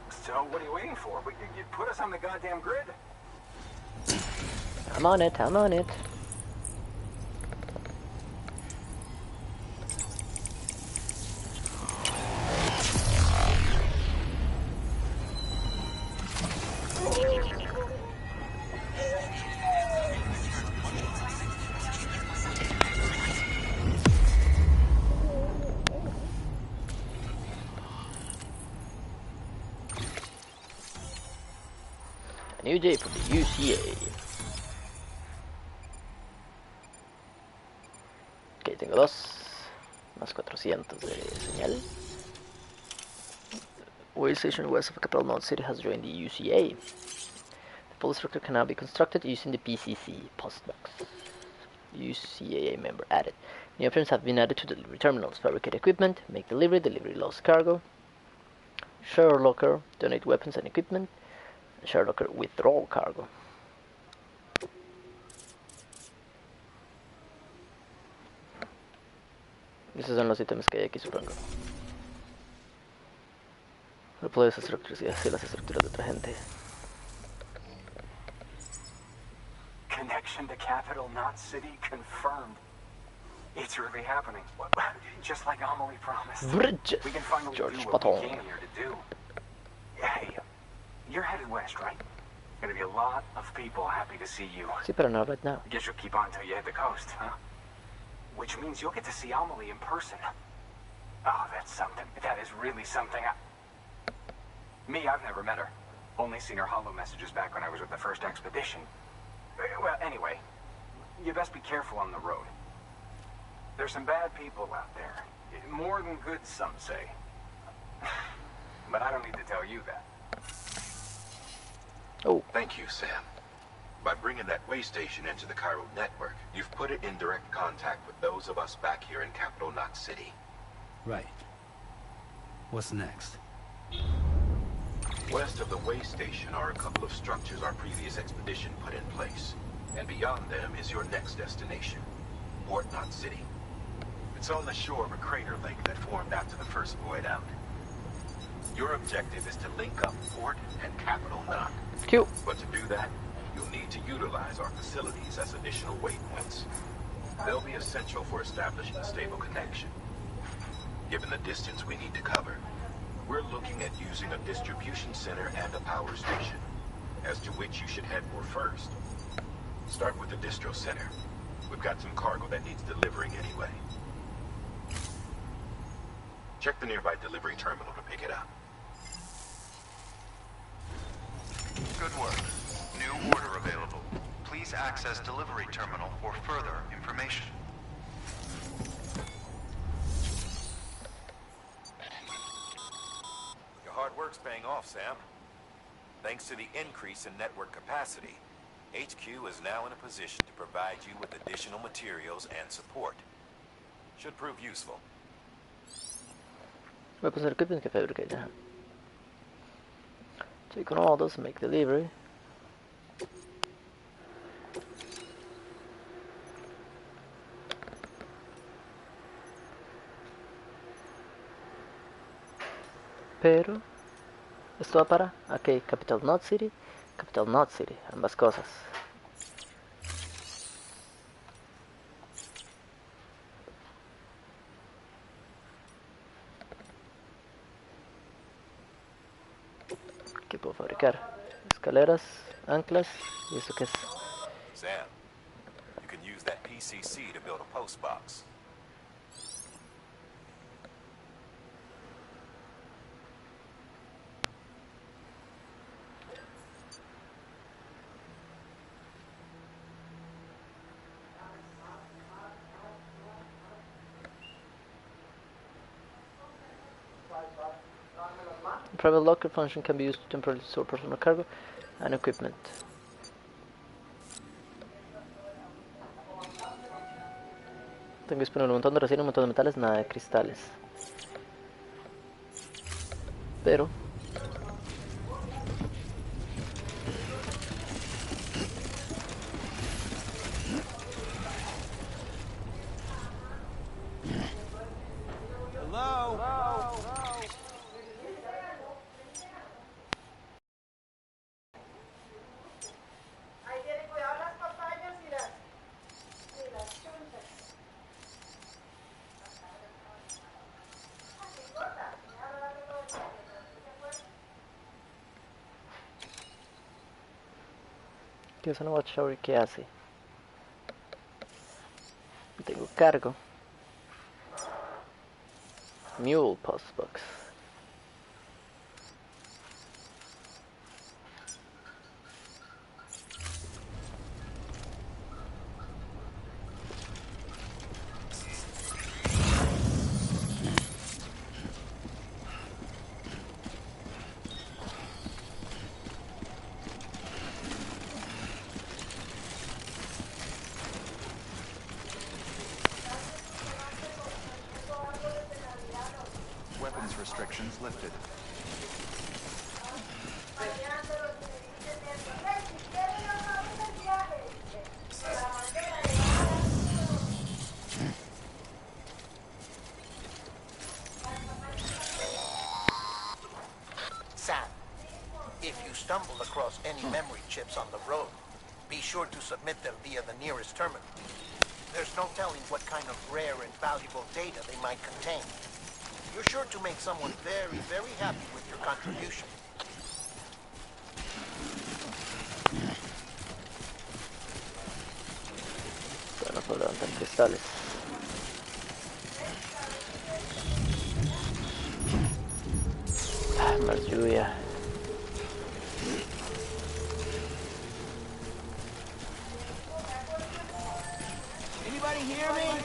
So what are you waiting for? You put us on the goddamn grid. I'm on it. A new day for the UCA. Ok, tengo 2. Más 400 de señal. Way station west of Capital Knot City has joined the UCA. The police structure can now be constructed using the PCC postbox. UCAA member added. New options have been added to delivery terminals. Fabricate equipment, make delivery lost cargo, share locker, donate weapons and equipment, and share locker withdraw cargo. Esos son los ítems que hay aquí, supongo. No puedes estructurar así las estructuras de otra gente. Connection to Capital Knot City confirmed. It's really happening. Just like Amelie promised. Bridges. We can finally George do what we Patton. came here to do. Hey, you're headed west, right? Gonna be a lot of people happy to see you. Sí, pero no right now. I guess you'll keep on till you hit the coast, huh? Which means you'll get to see Amelie in person. Oh, that's something. That is really something. Me, I've never met her. Only seen her holo messages back when I was with the first expedition. Well, anyway, you best be careful on the road. There's some bad people out there. More than good, some say. But I don't need to tell you that. Oh. Thank you, Sam. By bringing that way station into the Cairo network, you've put it in direct contact with those of us back here in Capital Knot City. Right. What's next? West of the way station are a couple of structures our previous expedition put in place. And beyond them is your next destination, Port Knot City. It's on the shore of a crater lake that formed after the first void out. Your objective is to link up Port and Capital Knot. Cute. But to do that, you'll need to utilize our facilities as additional waypoints. They'll be essential for establishing a stable connection. Given the distance we need to cover, we're looking at using a distribution center and a power station, as to which you should head for first. Start with the distro center. We've got some cargo that needs delivering anyway. Check the nearby delivery terminal to pick it up. Good work. New order available. Please access delivery terminal for further information. Your hard work's paying off, Sam. Thanks to the increase in network capacity, HQ is now in a position to provide you with additional materials and support. Should prove useful. Weapons and equipment can fabricate. Take on orders, make delivery. Pero esto va para ok, Capital Knot City, ambas cosas. fabricar. Escaleras, anclas, ¿y eso qué es? Sam, you can use that PCC to build a post box. A private locker function can be used to temporarily store personal cargo and equipment. Tengo disponible un montón de resina, un montón de metales, nada de cristales. Pero ¿qué es una watchtower? ¿Qué hace? Tengo cargo. Mule postbox. Weapons restrictions lifted. Sam, if you stumble across any memory chips on the road, be sure to submit them via the nearest terminal. There's no telling what kind of rare and valuable data they might contain. You're sure to make someone very, very happy with your contribution. Bueno, puedo levantar cristales. Más lluvia. Anybody hear me?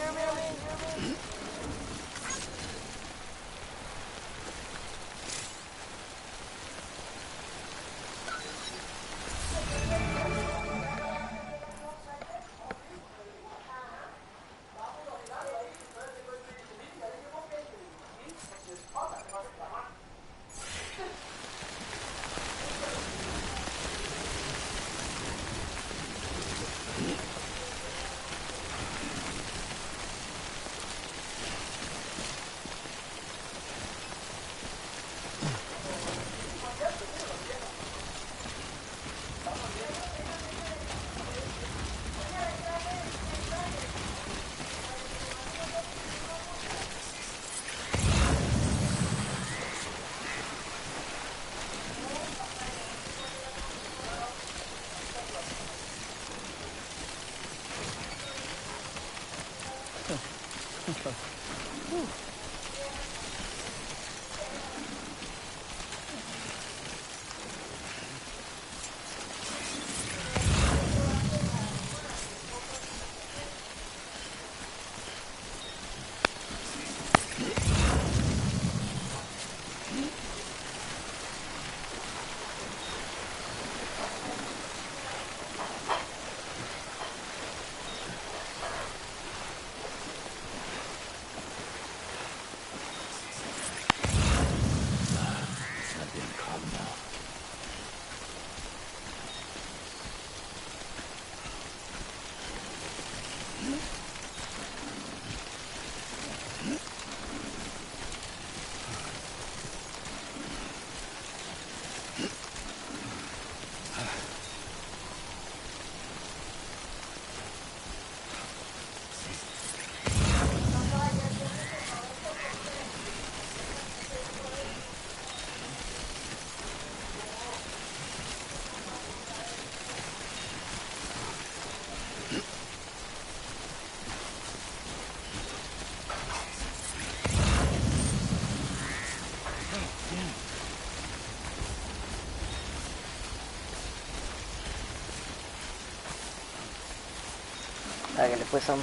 Hágale pues, Sam.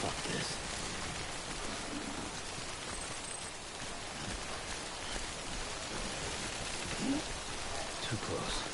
Fuck this. Too close.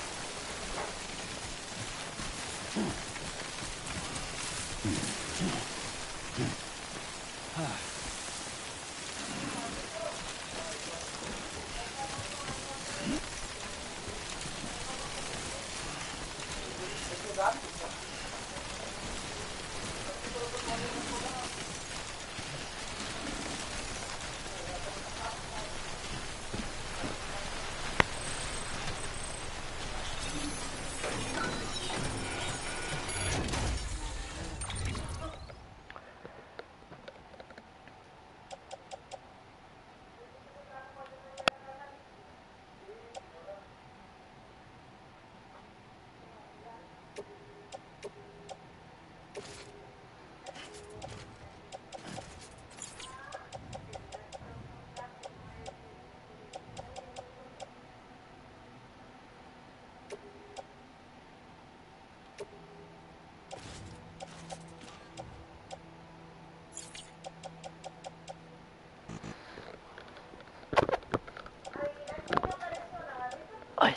Ay.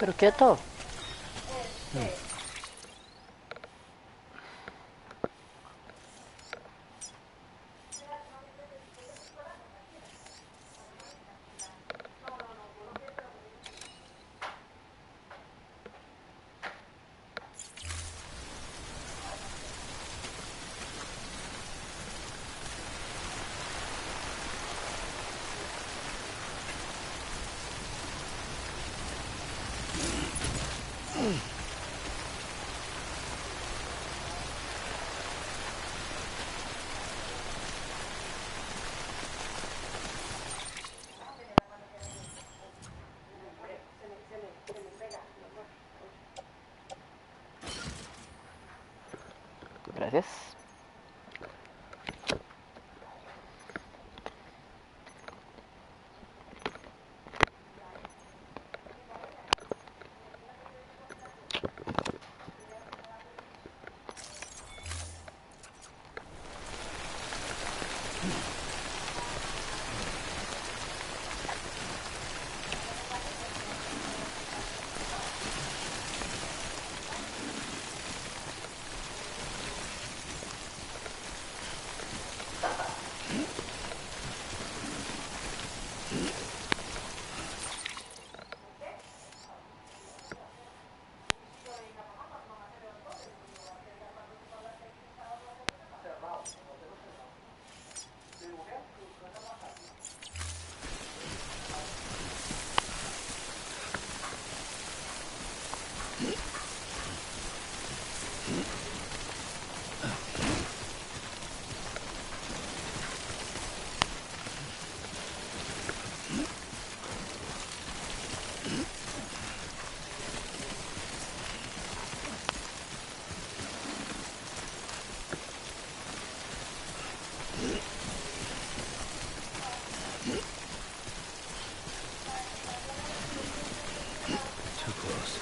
Pero quieto. Gracias. Too close.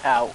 Ow.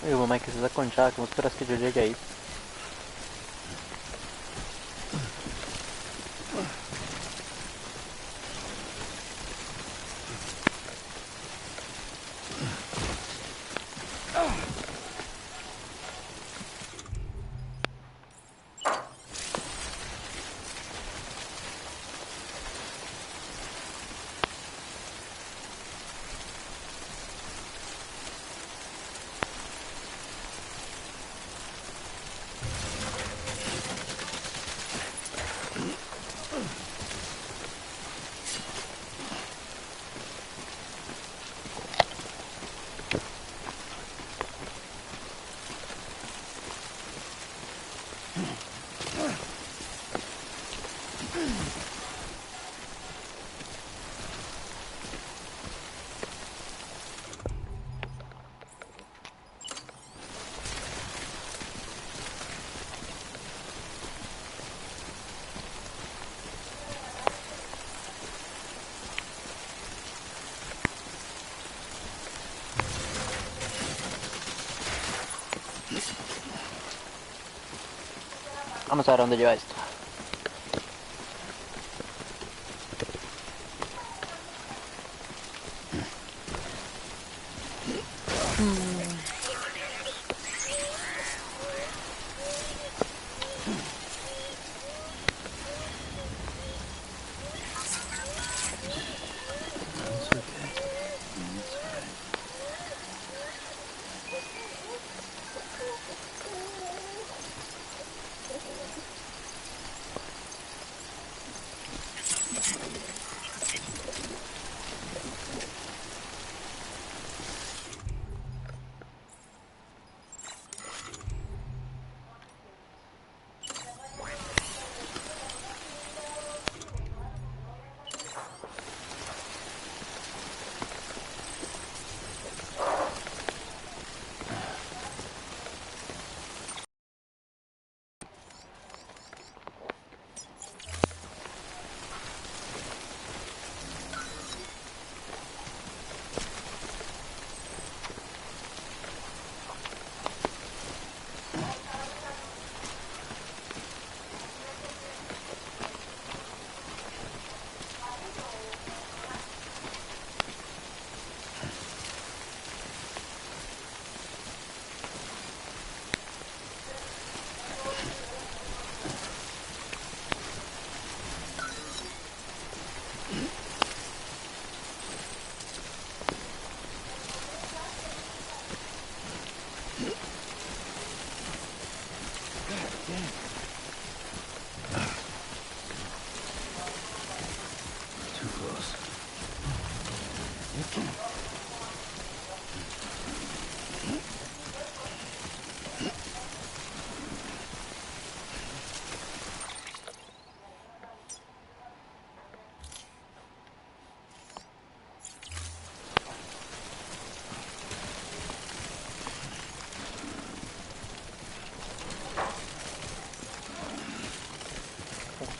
Oye, mamá, ¿qué es esa conchada? ¿Cómo esperas que yo llegue ahí? Vamos a ver a dónde lleva esto.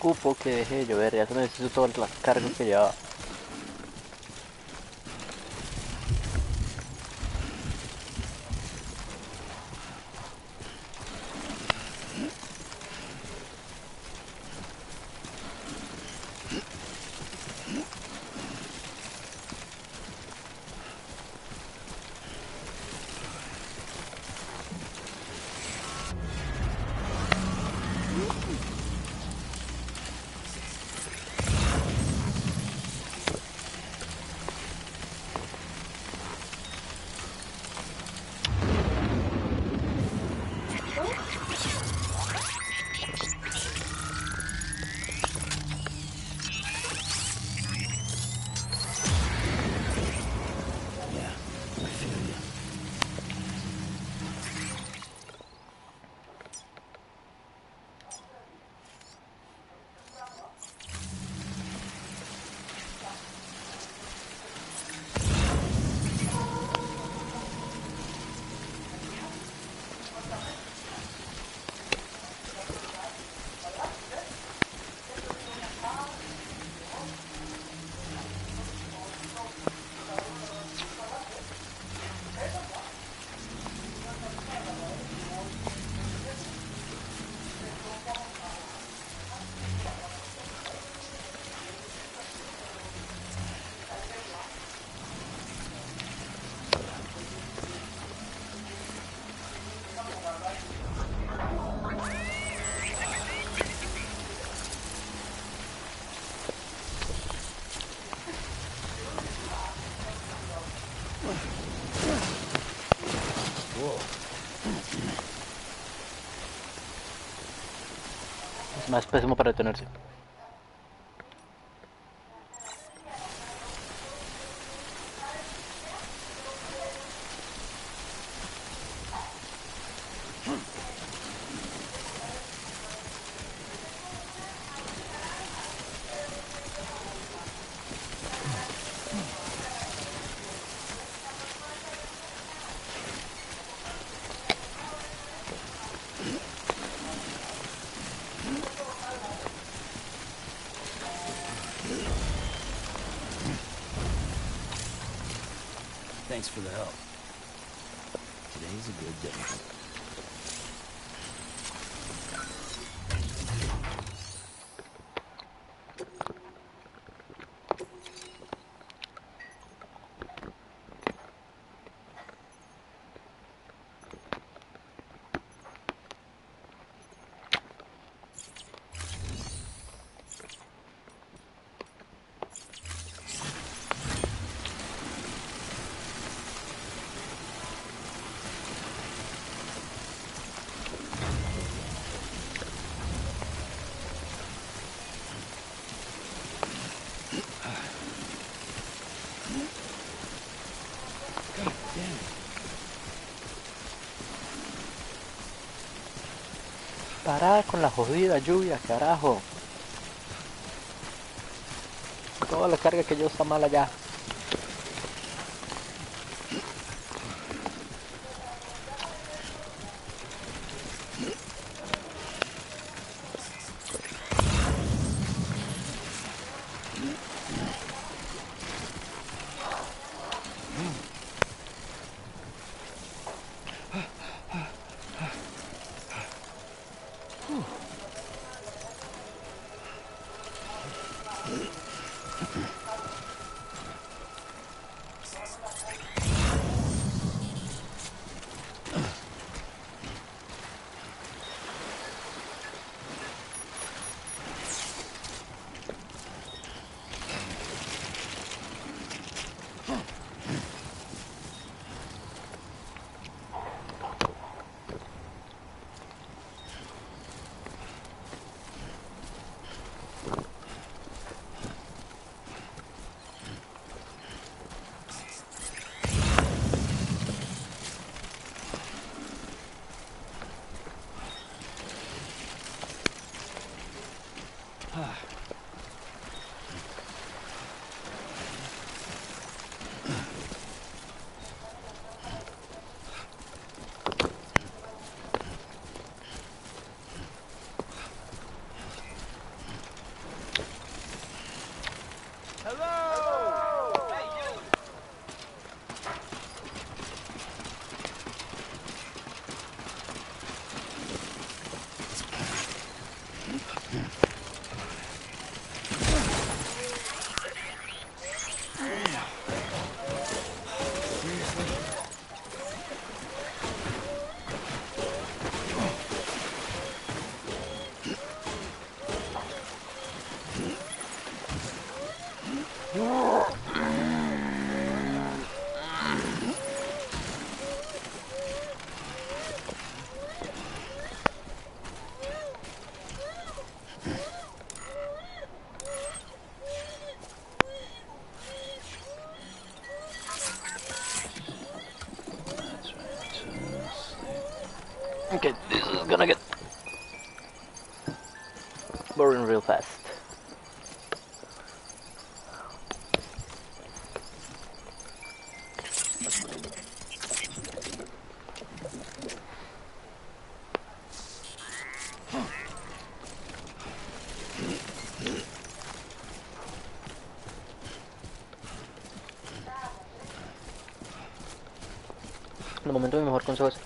ocupo que deje de llover, ya se me deshizo toda la carga que llevaba. Es más pésimo para detenerse. Thanks for the help. Today's a good day. Pará con la jodida lluvia, carajo. Toda la carga que yo está mal allá. Okay, this is gonna get boring real fast. De momento mi mejor consejo es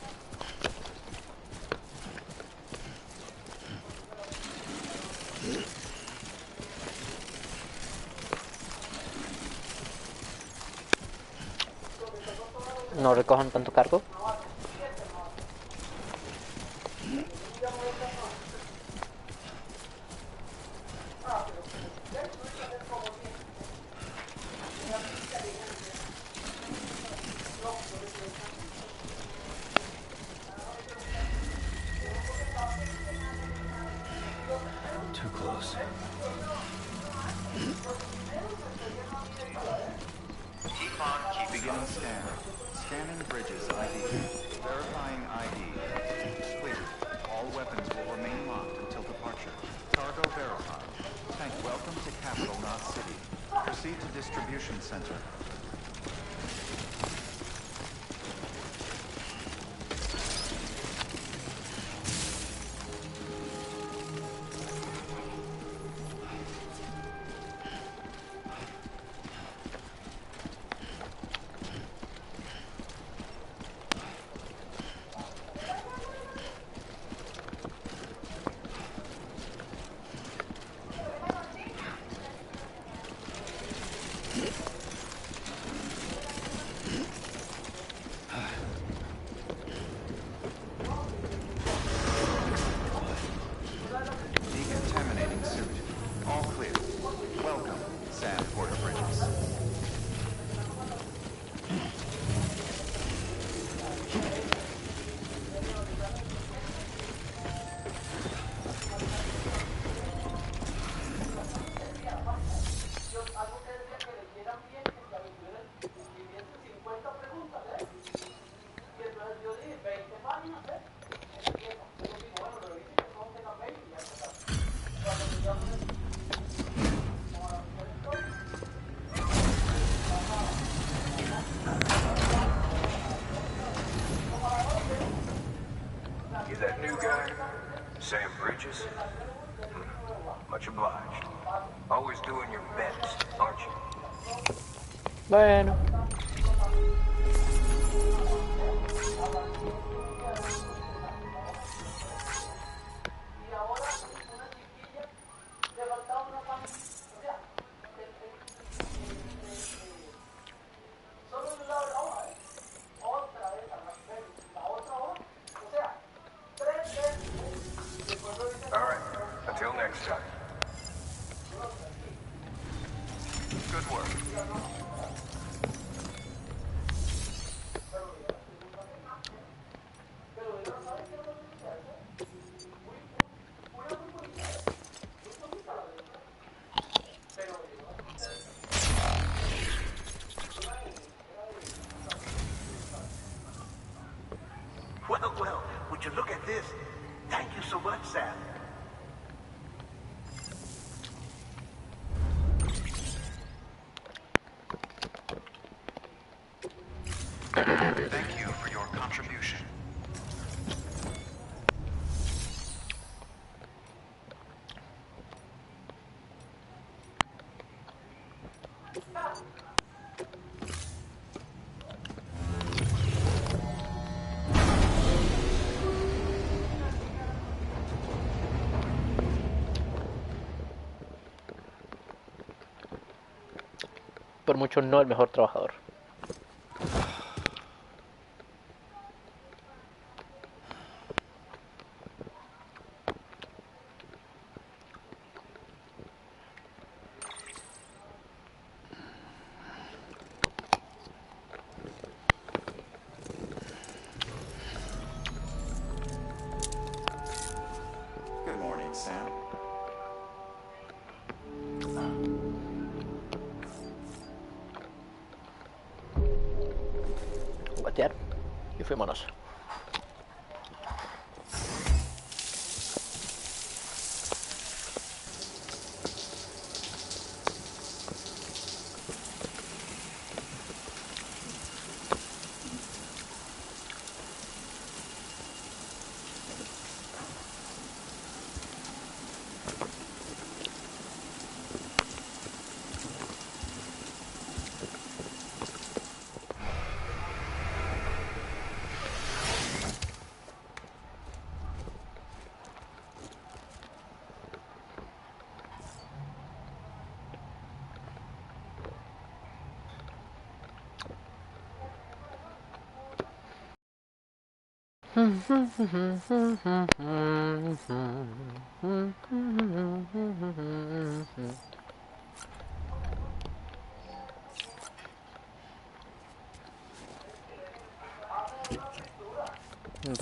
no recojan tanto cargo. Too close. Keep on, keep beginning scan. Scanning bridges ID. Verifying ID. Clear. All weapons will remain locked until departure. Cargo verified. Welcome to Capital Knot City. Proceed to distribution center. Decontaminating suit. All clear. Welcome, Sam Porter Bridges. You that new guy? Sam Bridges? Much obliged. Always doing your best, aren't you? Bueno. All right. Until next time. Good work. Well, would you look at this? Thank you so much, Sam. Thank you for your contribution. Por mucho no el mejor trabajador. Good morning, Sam. Guatear y fuímonos. Me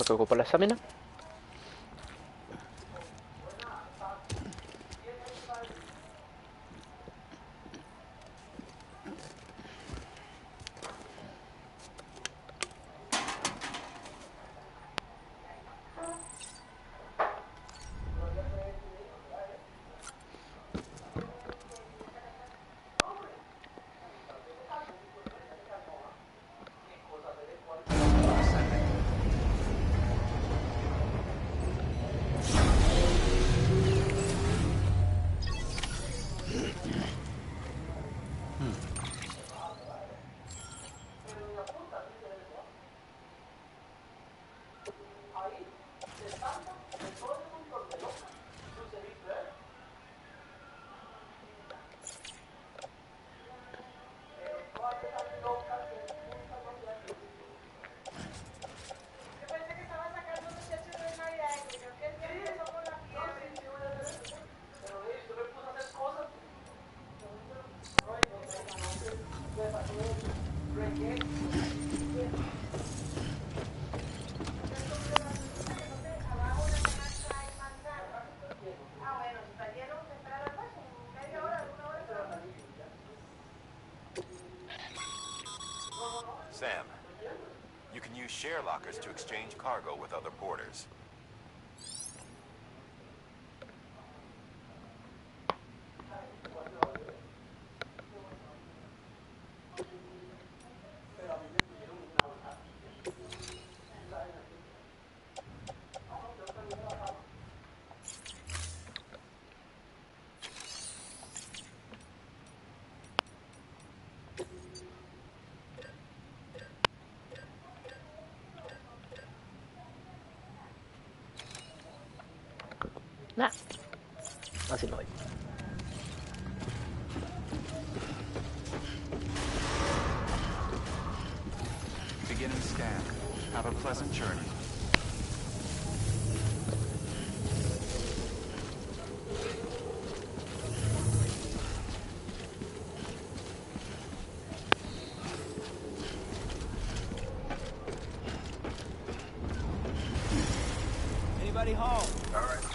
preocupa la estamina. Sam, you can use share lockers to exchange cargo with other porters. Nah, así no hay. Beginning scan. Have a pleasant journey. Anybody home? All right.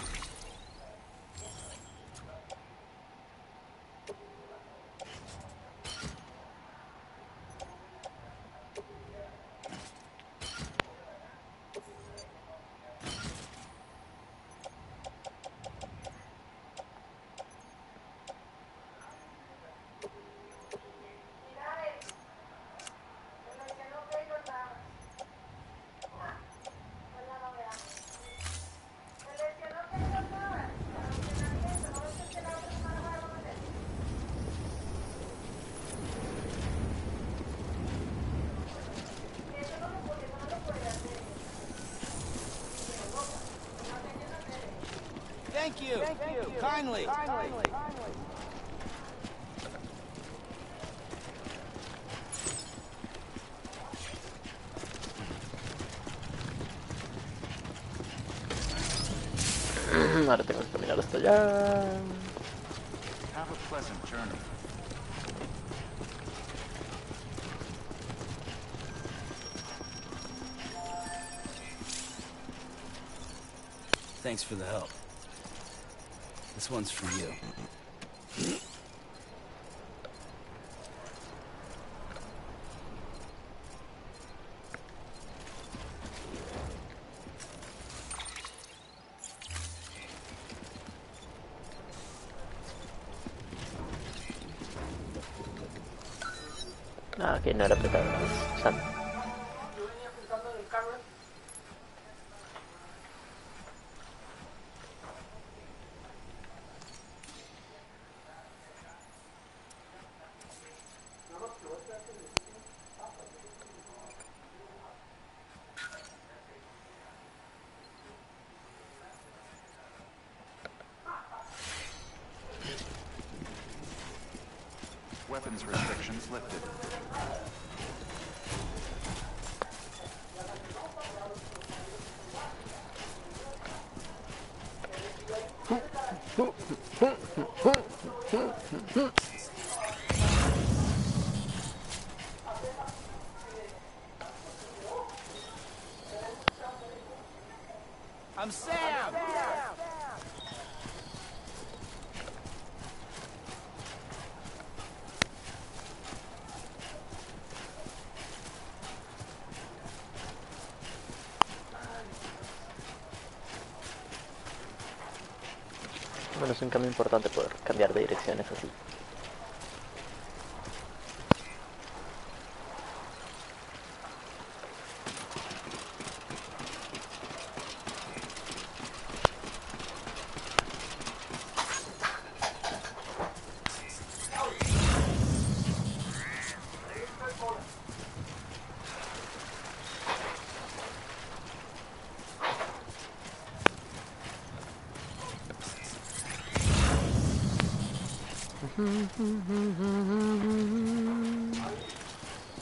Thank you. Kindly. Ahora tengo que caminar hasta allá. Have a pleasant journey. Thanks for the help. This one's for you. Ah, ok, no era apretar nada más. Sam. Weapons restrictions lifted. I'm Sam! Bueno, es un cambio importante poder cambiar de direcciones así.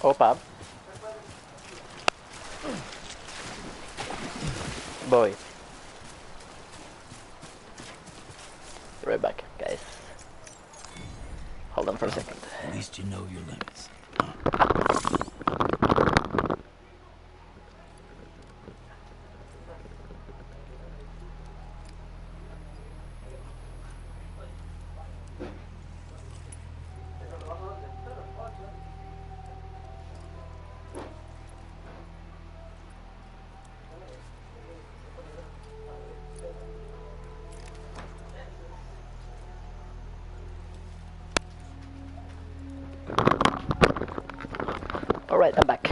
Opa. Voy. Right back, guys. Hold on for a second. At least you know your limits. Alright, I'm back.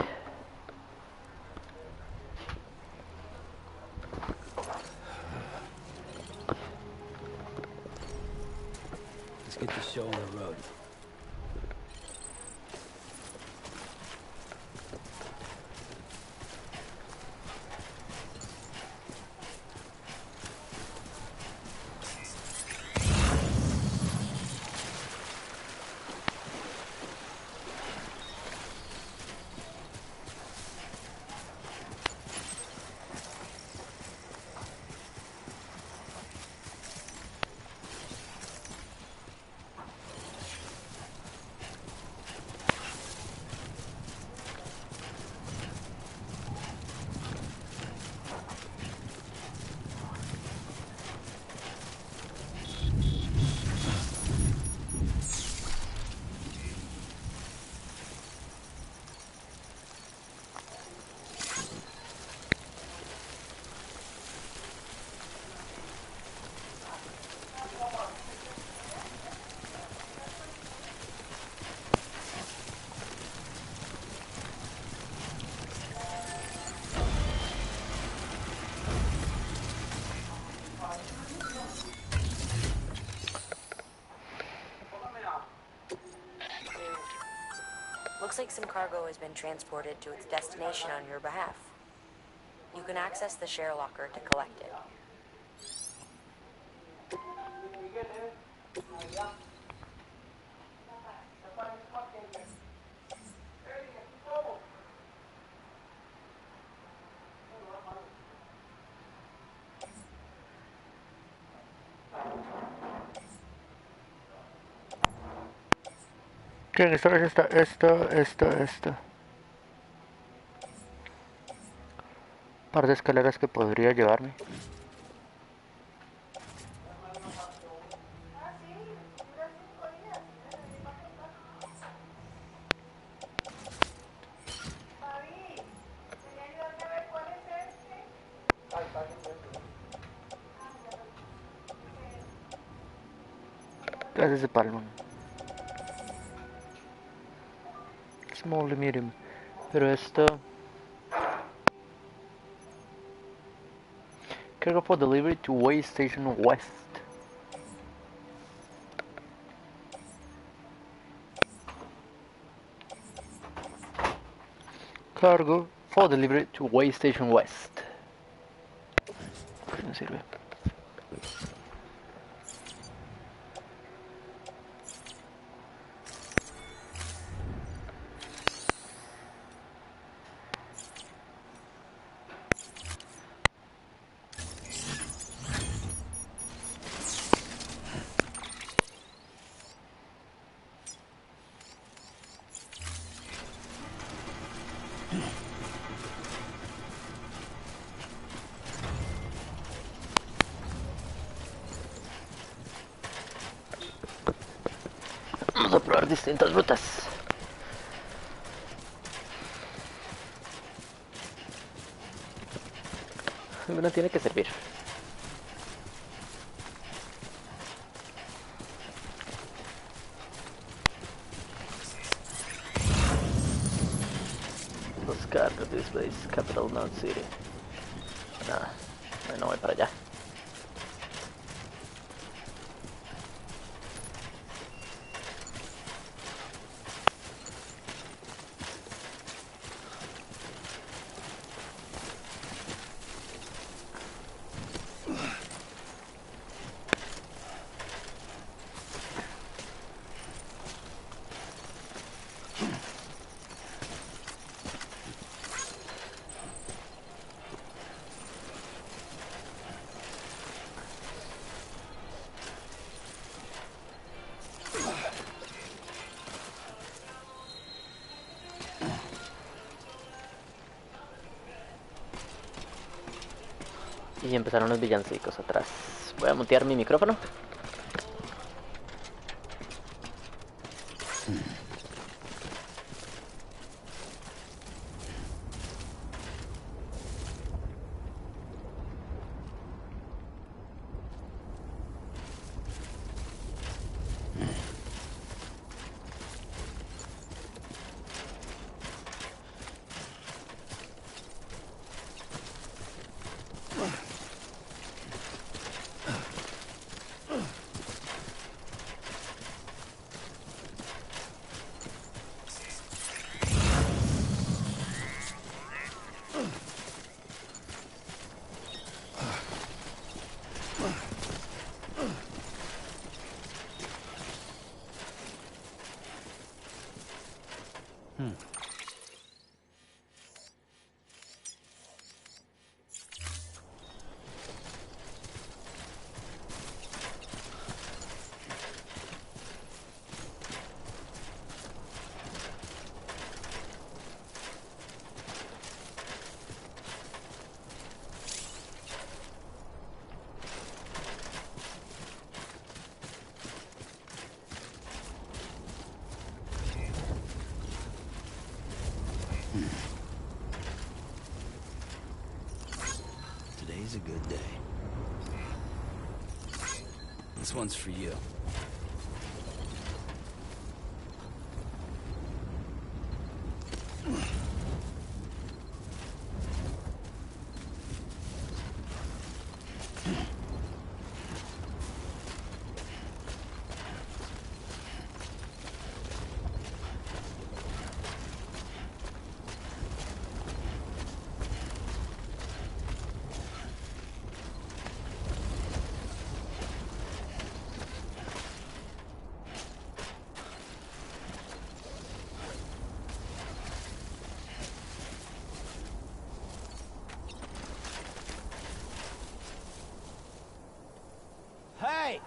Let's get the show on the road. Looks like some cargo has been transported to its destination on your behalf. You can access the share locker to collect it. ¿Qué? Esta vez está esto. Par de escaleras que podría llevarme. Gracias de Palma. Small y medium. Pero esto... Cargo for delivery to Way Station West. Cargo for delivery to Way Station West. No sirve. Vamos a probar distintas rutas. Alguna tiene que servir. Buscar displays Capital Mount City. Nada, no voy para allá. Y empezaron los villancicos atrás. Voy a mutear mi micrófono. Today's a good day. This one's for you. Hey!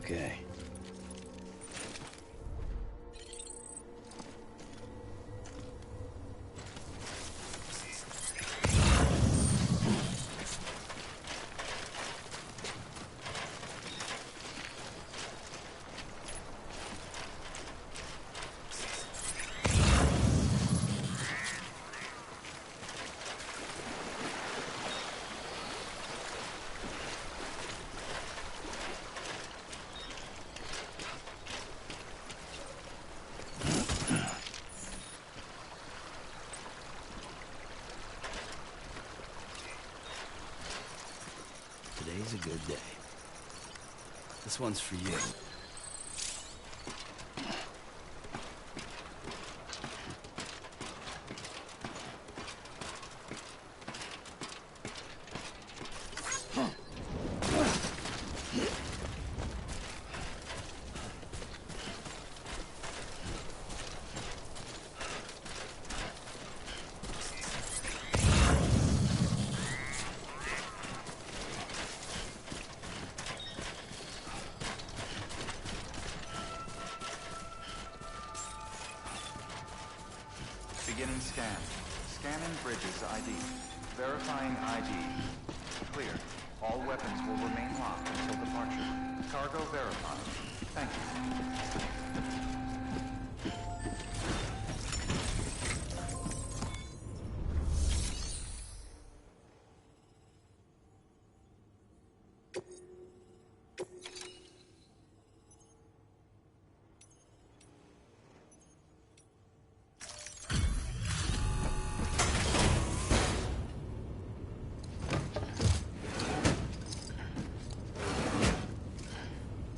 Okay. Today's a good day. This one's for you. Beginning scan. Scanning Bridges ID. Verifying ID. Clear. All weapons will remain locked until departure. Cargo verified. Thank you.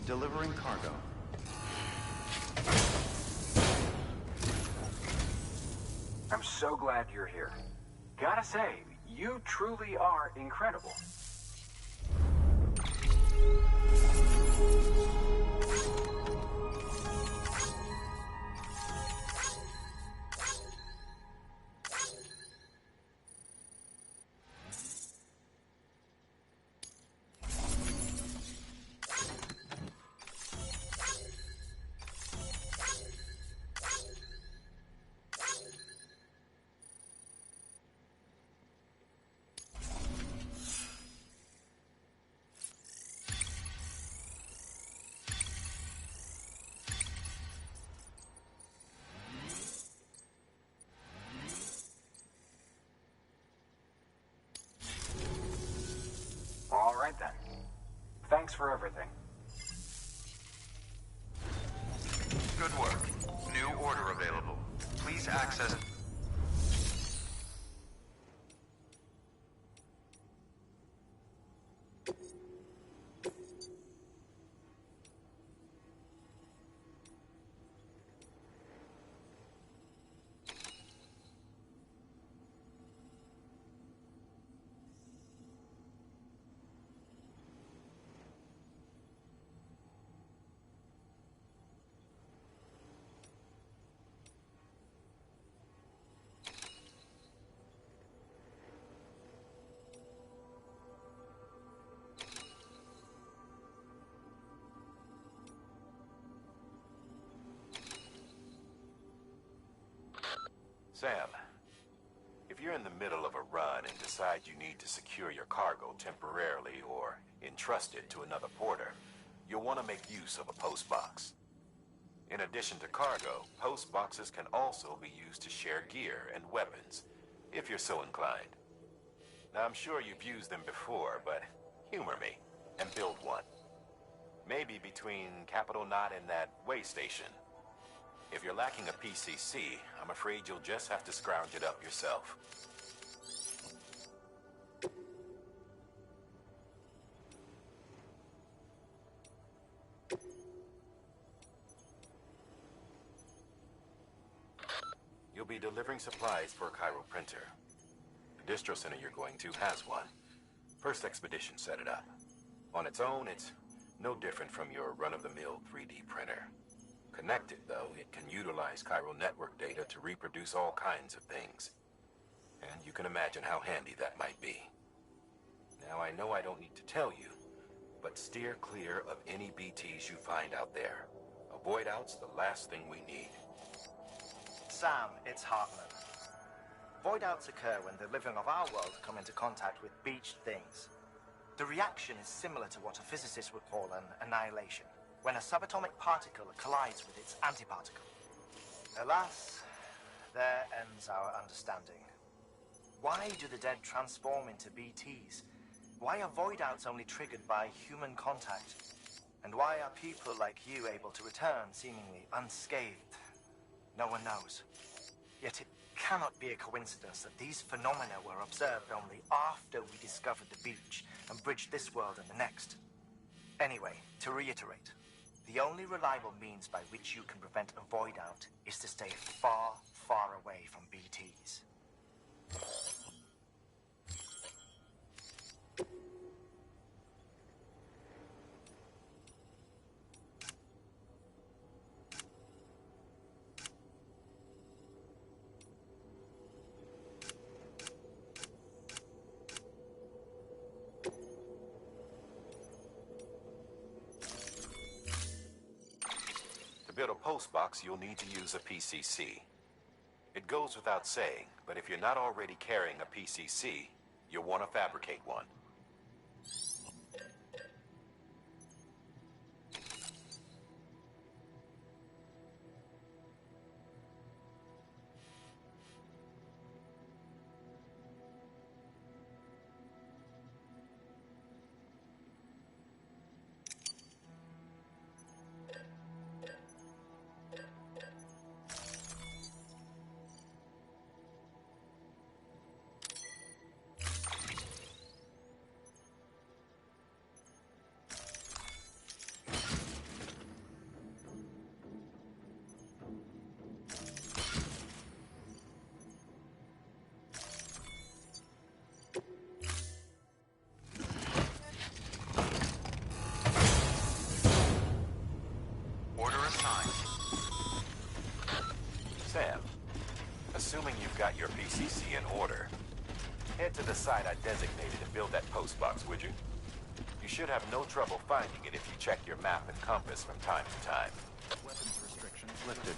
Delivering cargo. I'm so glad you're here. Gotta say, you truly are incredible. All right then. Thanks for everything. Good work. New order available. Please access... Sam, if you're in the middle of a run and decide you need to secure your cargo temporarily or entrust it to another porter, you'll want to make use of a post box. In addition to cargo, post boxes can also be used to share gear and weapons, if you're so inclined. Now, I'm sure you've used them before, but humor me and build one. Maybe between Capital Knot and that way station. If you're lacking a PCC, I'm afraid you'll just have to scrounge it up yourself. You'll be delivering supplies for a Chiral printer. The distro center you're going to has one. First expedition set it up. On its own, it's no different from your run-of-the-mill 3D printer. Connected, though, it can utilize chiral network data to reproduce all kinds of things. And you can imagine how handy that might be. Now, I know I don't need to tell you, but steer clear of any BTs you find out there. Avoid out's the last thing we need. Sam, it's Hartman. Void outs occur when the living of our world come into contact with beached things. The reaction is similar to what a physicist would call an annihilation, when a subatomic particle collides with its antiparticle. Alas, there ends our understanding. Why do the dead transform into BTs? Why are void outs only triggered by human contact? And why are people like you able to return seemingly unscathed? No one knows. Yet it cannot be a coincidence that these phenomena were observed only after we discovered the beach and bridged this world and the next. Anyway, to reiterate, the only reliable means by which you can prevent a void out is to stay far, far away from BTs. To build a postbox, you'll need to use a PCC. It goes without saying, but if you're not already carrying a PCC, you'll want to fabricate one. Sam, assuming you've got your PCC in order, head to the site I designated and build that postbox, would you? You should have no trouble finding it if you check your map and compass from time to time. Weapons restrictions lifted.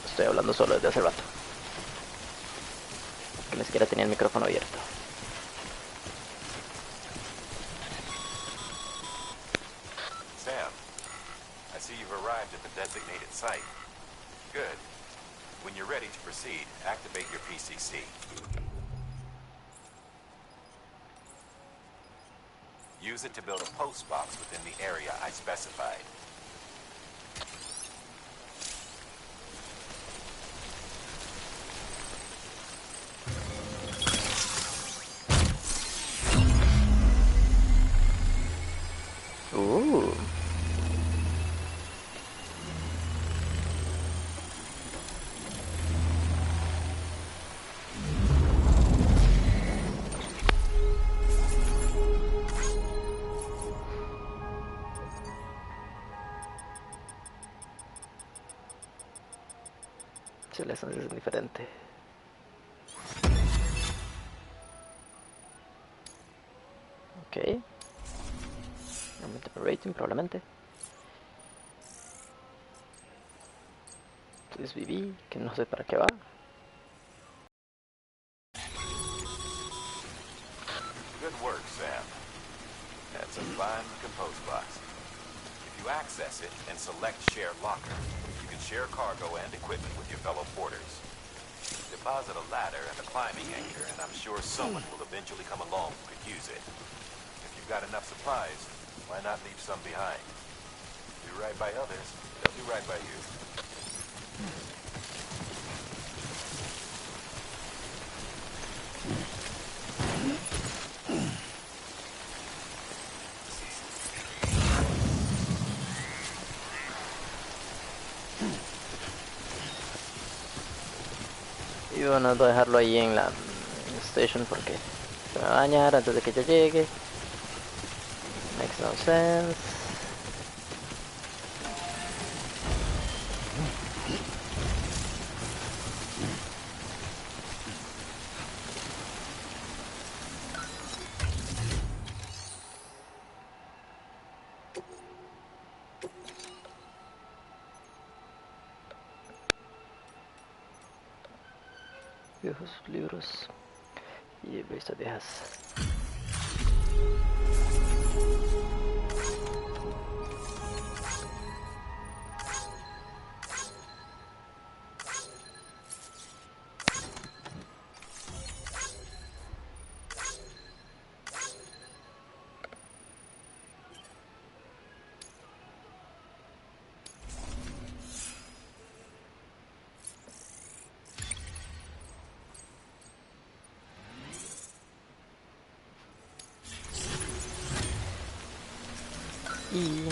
Estoy hablando solo desde hace rato. Que ni siquiera tenía el micrófono abierto. Sam, I see you've arrived at the designated site. Good. When you're ready to proceed, activate your PCC. Use it to build a post box within the area I specified. Sí, la esencia es diferente. Ok. Aumenta el rating probablemente. Entonces viví, que no sé para qué va. Good work, Sam. That's a fine compose box. If you access it and select Share Locker, you can share cargo and equipment with your fellow porters. Deposit a ladder and a climbing anchor, and I'm sure someone will eventually come along who could use it. If you've got enough supplies, why not leave some behind? Do right by others, they'll do right by you. Y bueno, voy a dejarlo ahí en la station porque se me va a dañar antes de que yo llegue. Makes no sense. Viejos libros y revistas viejas. Y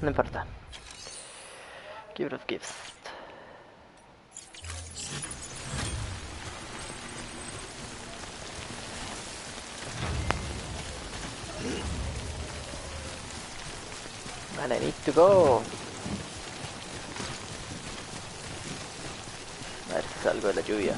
no importa. Gift of gifts. And I need to go. A ver si salgo de la lluvia.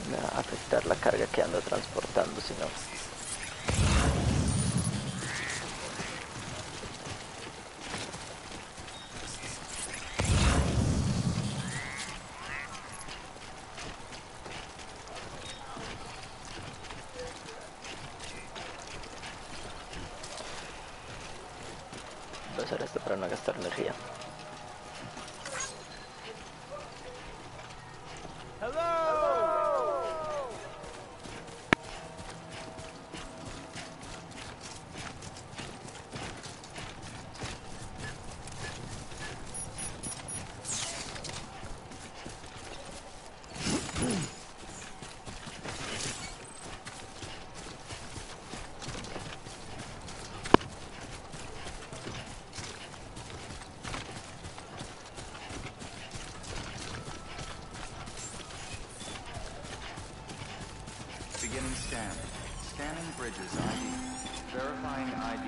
Me va a afectar la carga que ando transportando, si no. Voy a hacer esto para no gastar energía. Scan. Scanning Bridges ID. Verifying ID.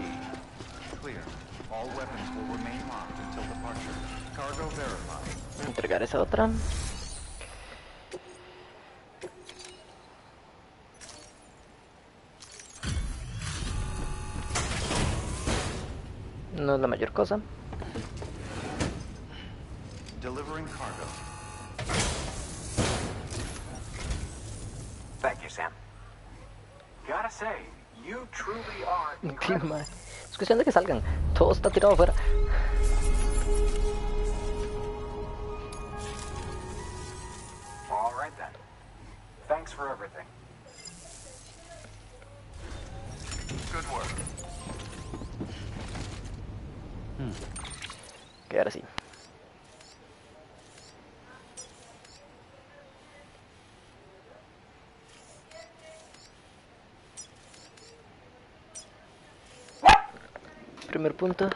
Clear. All weapons will remain locked until departure. Cargo verified. Entregar esa otra. No es la mayor cosa. Delivering cargo. Thank you, Sam. Gotta say, you truly are Sí, incredible. mae. Es cuestión de que salgan. Todo está tirado afuera. All right then. Thanks for everything. Good work. Que ahora sí. Primer punto.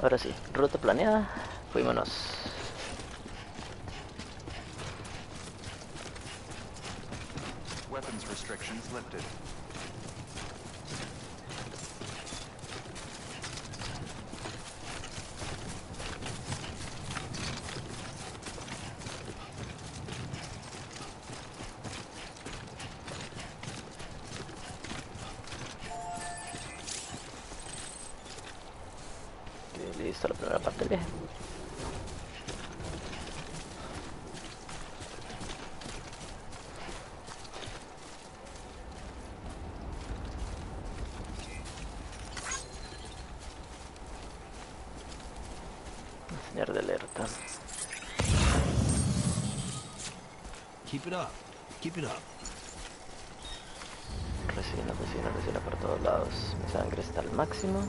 Ahora sí, ruta planeada. Fuímonos. Weapons restrictions lifted. Ok, listo la primera parte del viaje. Señal de alerta. Keep it up. Keep it up. Resina por todos lados. Mi sangre está al máximo.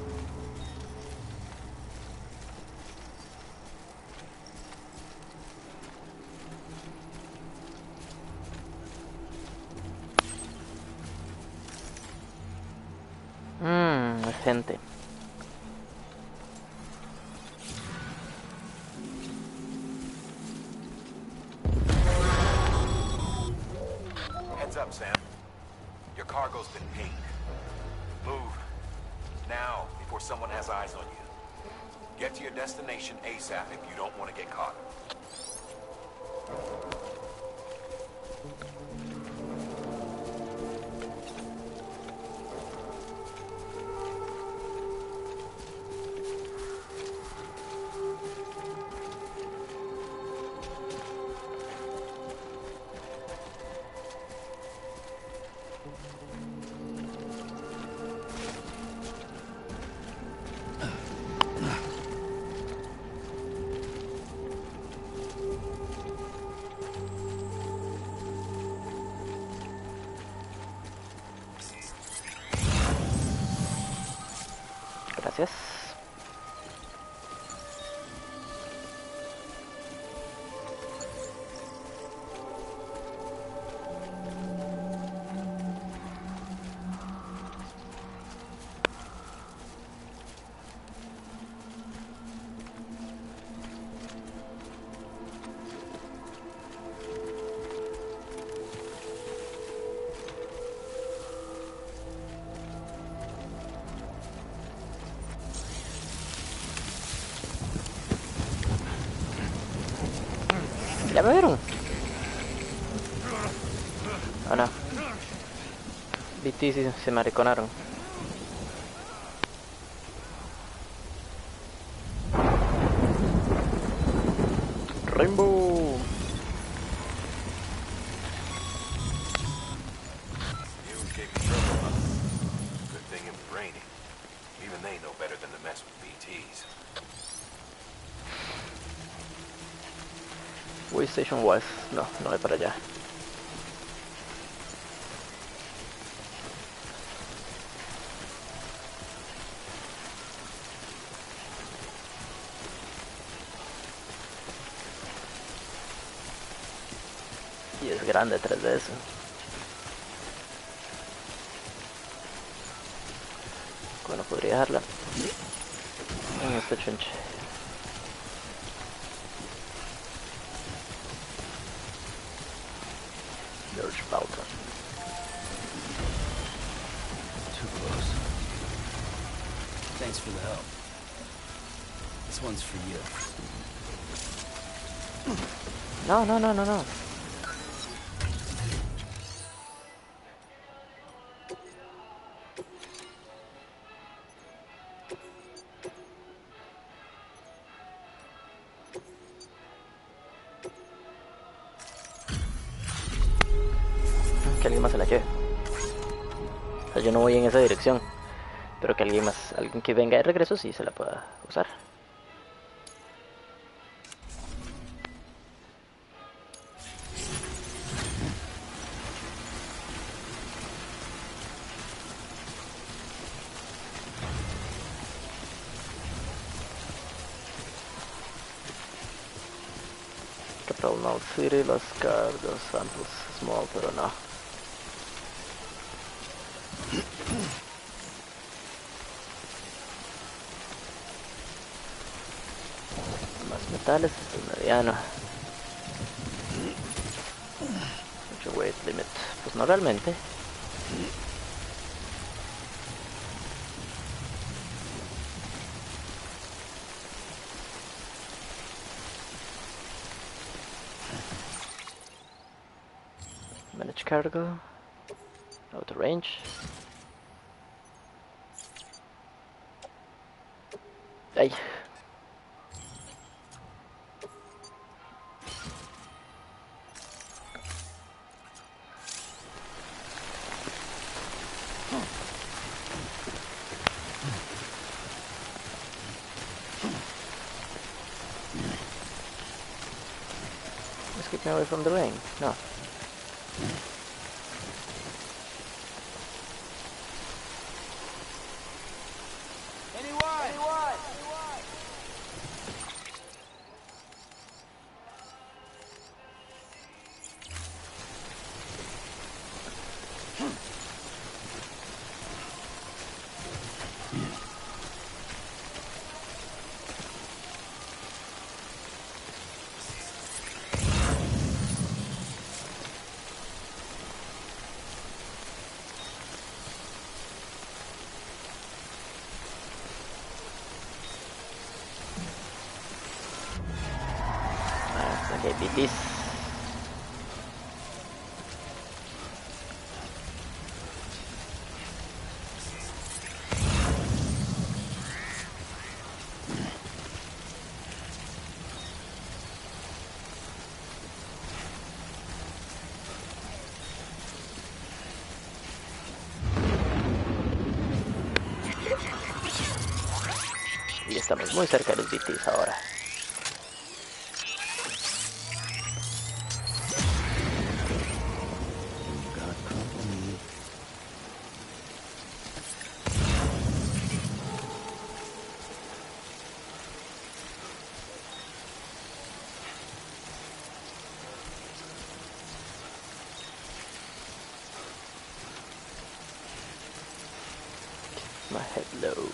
Gente. Heads up, Sam. Your cargo's been pinged. Move. Now, before someone has eyes on you. Get to your destination ASAP if you don't want to get caught. Gracias. ¿Ya me vieron? Ah, no. BT sí, se mariconaron. Rainbow. You gave me trouble, huh? Good thing it was raining. Even they know better than to mess with BTs. Way Station West. No, no hay para allá. Y es grande detrás de eso. Bueno, podría dejarla en este chunche. George Balton. Too close. Thanks for the help. This one's for you. No, no, no, no, no. Que alguien más se la lleve. O sea, yo no voy en esa dirección. Pero que alguien más, alguien que venga de regreso sí se la pueda usar. Capital Mount City, las cargas, samples, small, pero no. Más metales, este es mediano. Mucho weight limit. Pues no realmente. Manage cargo. Auto range. Ay. Let's keep me away from the rain. No. Okay, beat this. Y estamos muy cerca de los BTs ahora. My head low.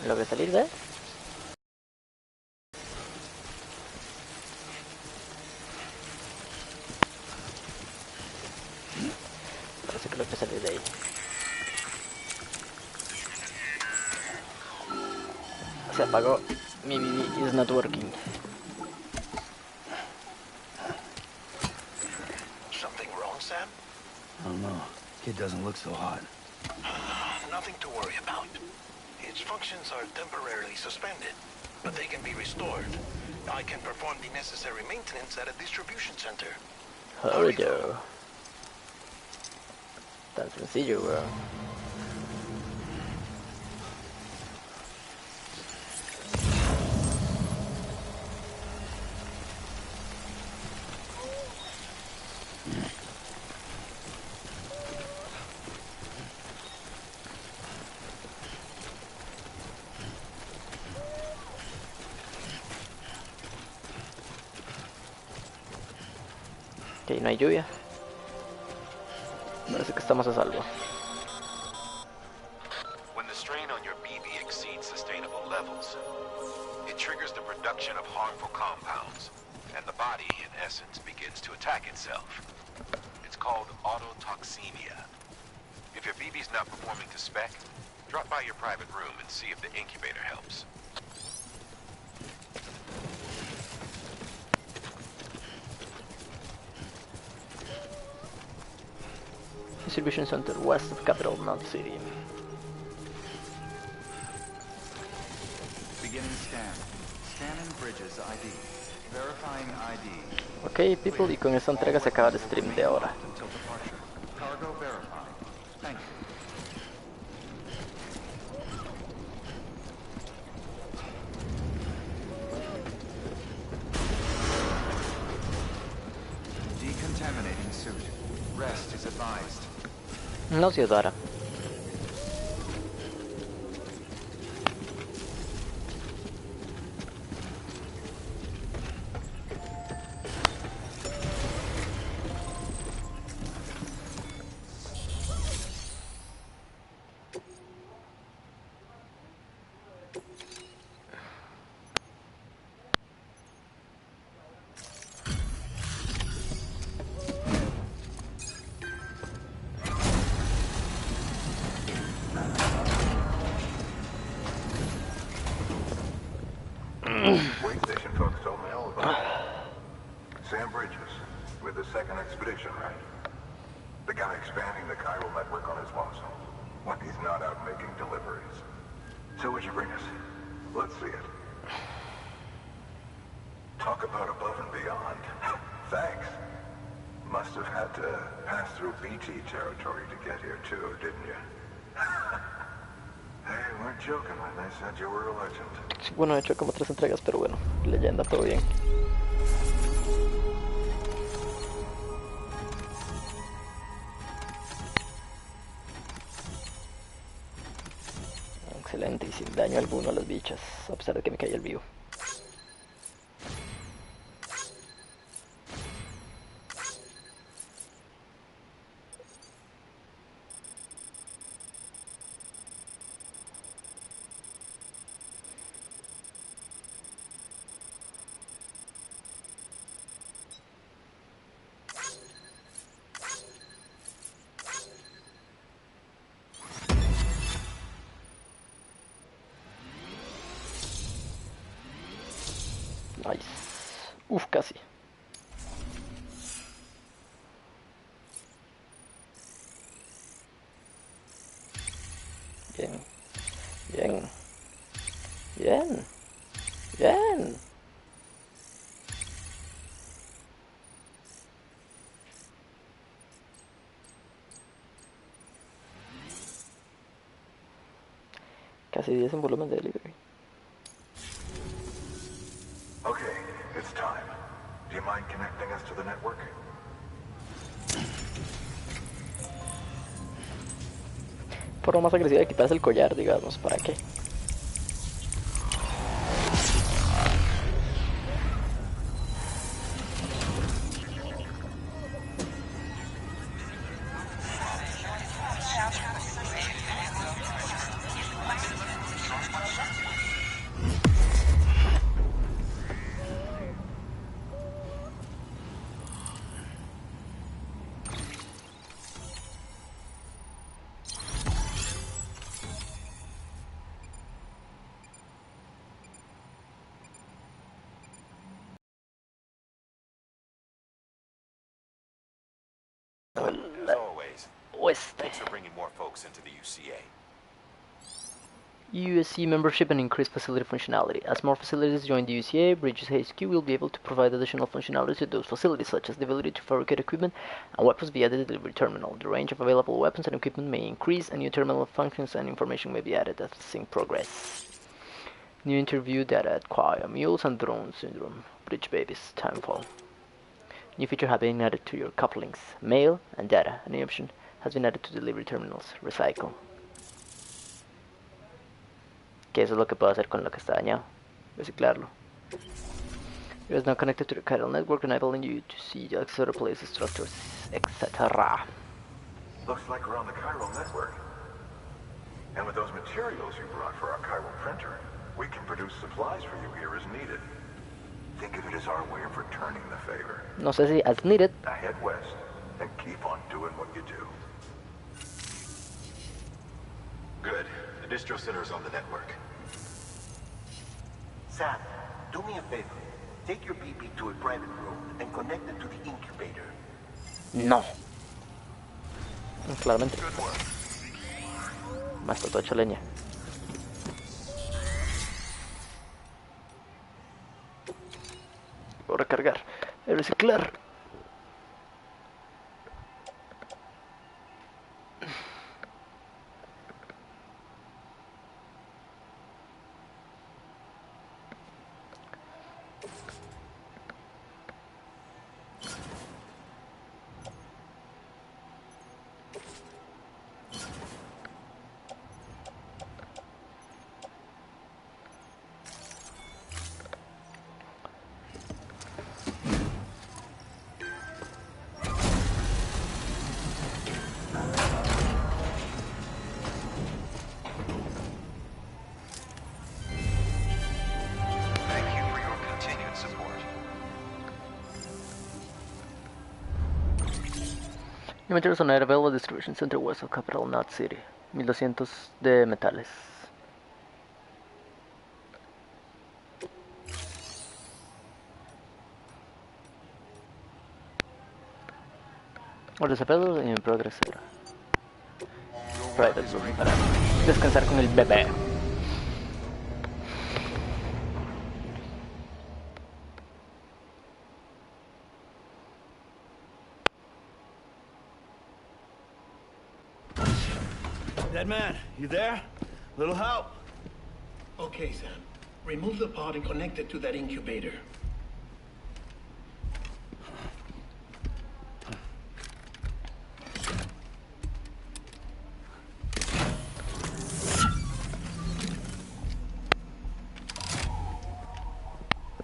Logré salir de... Parece que logré salir de ahí. Se apagó. Mi BB is not working. Something wrong, Sam? I don't know. Kid doesn't look so hot. Nothing to worry about. Its functions are temporarily suspended, but they can be restored. I can perform the necessary maintenance at a distribution center. Hurry though. Tan sencillo, bro. Ok, no hay lluvia. Parece que estamos a salvo. When the strain on your BB exceeds sustainable levels, it triggers the production of harmful compounds, and the body, in essence, begins to attack itself. It's called autotoxemia. If your BB's not performing to spec, drop by your private room and see if the incubator helps. Distribution center west of capital Knot City. Beginning scan. Scanning Bridges ID. Verifying ID. Ok, people, y con esta entrega se acaba el stream de ahora. Until departure. Cargo verified. Thank you. Decontaminating suit. Rest is advised. No se dará. Wait station folks told me all about it. Sam Bridges, with the second expedition, right? The guy expanding the chiral network on his lonesome. When he's not out making deliveries. So what'd you bring us? Let's see it. Talk about above and beyond. Thanks. Must have had to pass through BT territory to get here too, didn't you? They weren't joking when they said you were a legend. Sí, bueno, he hecho como 3 entregas, pero bueno, leyenda, todo bien. Excelente, y sin daño alguno a las bichas, a pesar de que me caí el vivo. Nice. Uf, casi. Bien. Bien. Bien. Bien. Casi 10 en volumen de delivery. Okay, it's time. Do you mind connecting us to the network? Forma más agresiva de quitarse el collar, digamos, ¿para qué? As always, Oeste. thanks for bringing more folks into the UCA. USC membership and increased facility functionality. As more facilities join the UCA, Bridges HQ will be able to provide additional functionalities to those facilities, such as the ability to fabricate equipment and weapons via the delivery terminal. The range of available weapons and equipment may increase, and new terminal functions and information may be added as things progress. New interview data at Quia, Mules and Drone Syndrome, Bridge Babies, Timefall. New feature have been added to your couplings, mail and data. A new option has been added to delivery terminals, Recycle. Que eso es lo que puedo hacer con lo que está dañado, reciclarlo. It is now connected to the chiral network, enabling you to see the other places, structures, etc. Looks like we're on the chiral network. And with those materials you brought for our chiral printer, we can produce supplies for you here as needed. Think of it as our way of returning the favor. No sé si as needed. Now head west and keep on doing what you do. Good. The distro center's on the network. Sam, do me a favor. Take your BB to a private room and connect it to the incubator. No. Claramente. Más todo hecho leña. Voy a recargar. Reciclar. New materials are not available at distribution center west of capital Knot City. 1200 de metales. Orders available in progress. Private room para descansar con el bebé. Dead man, you there? Little help? Okay, Sam. Remove the pod and connect it to that incubator.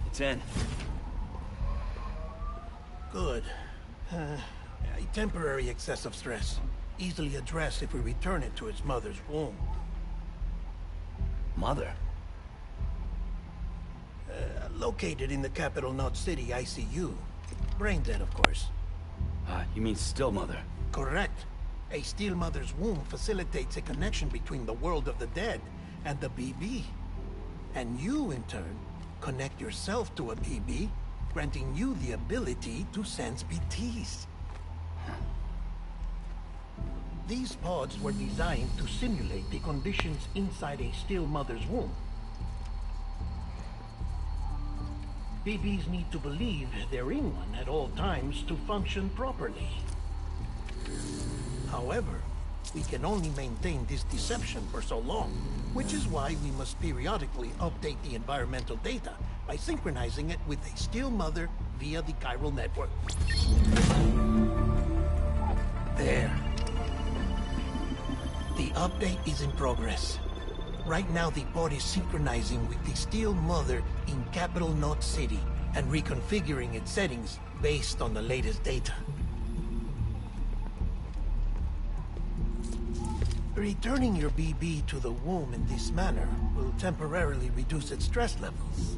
It's in. Good. A temporary excessive stress. Easily addressed if we return it to its mother's womb. Mother? Located in the capital Knot City ICU. Brain dead, of course. You mean still mother? Correct. A still mother's womb facilitates a connection between the world of the dead and the BB. And you, in turn, connect yourself to a BB, granting you the ability to sense BTs. These pods were designed to simulate the conditions inside a still mother's womb. BBs need to believe they're in one at all times to function properly. However, we can only maintain this deception for so long, which is why we must periodically update the environmental data by synchronizing it with a still mother via the chiral network. There. The update is in progress. Right now, the pod is synchronizing with the still mother in capital Knot City and reconfiguring its settings based on the latest data. Returning your BB to the womb in this manner will temporarily reduce its stress levels.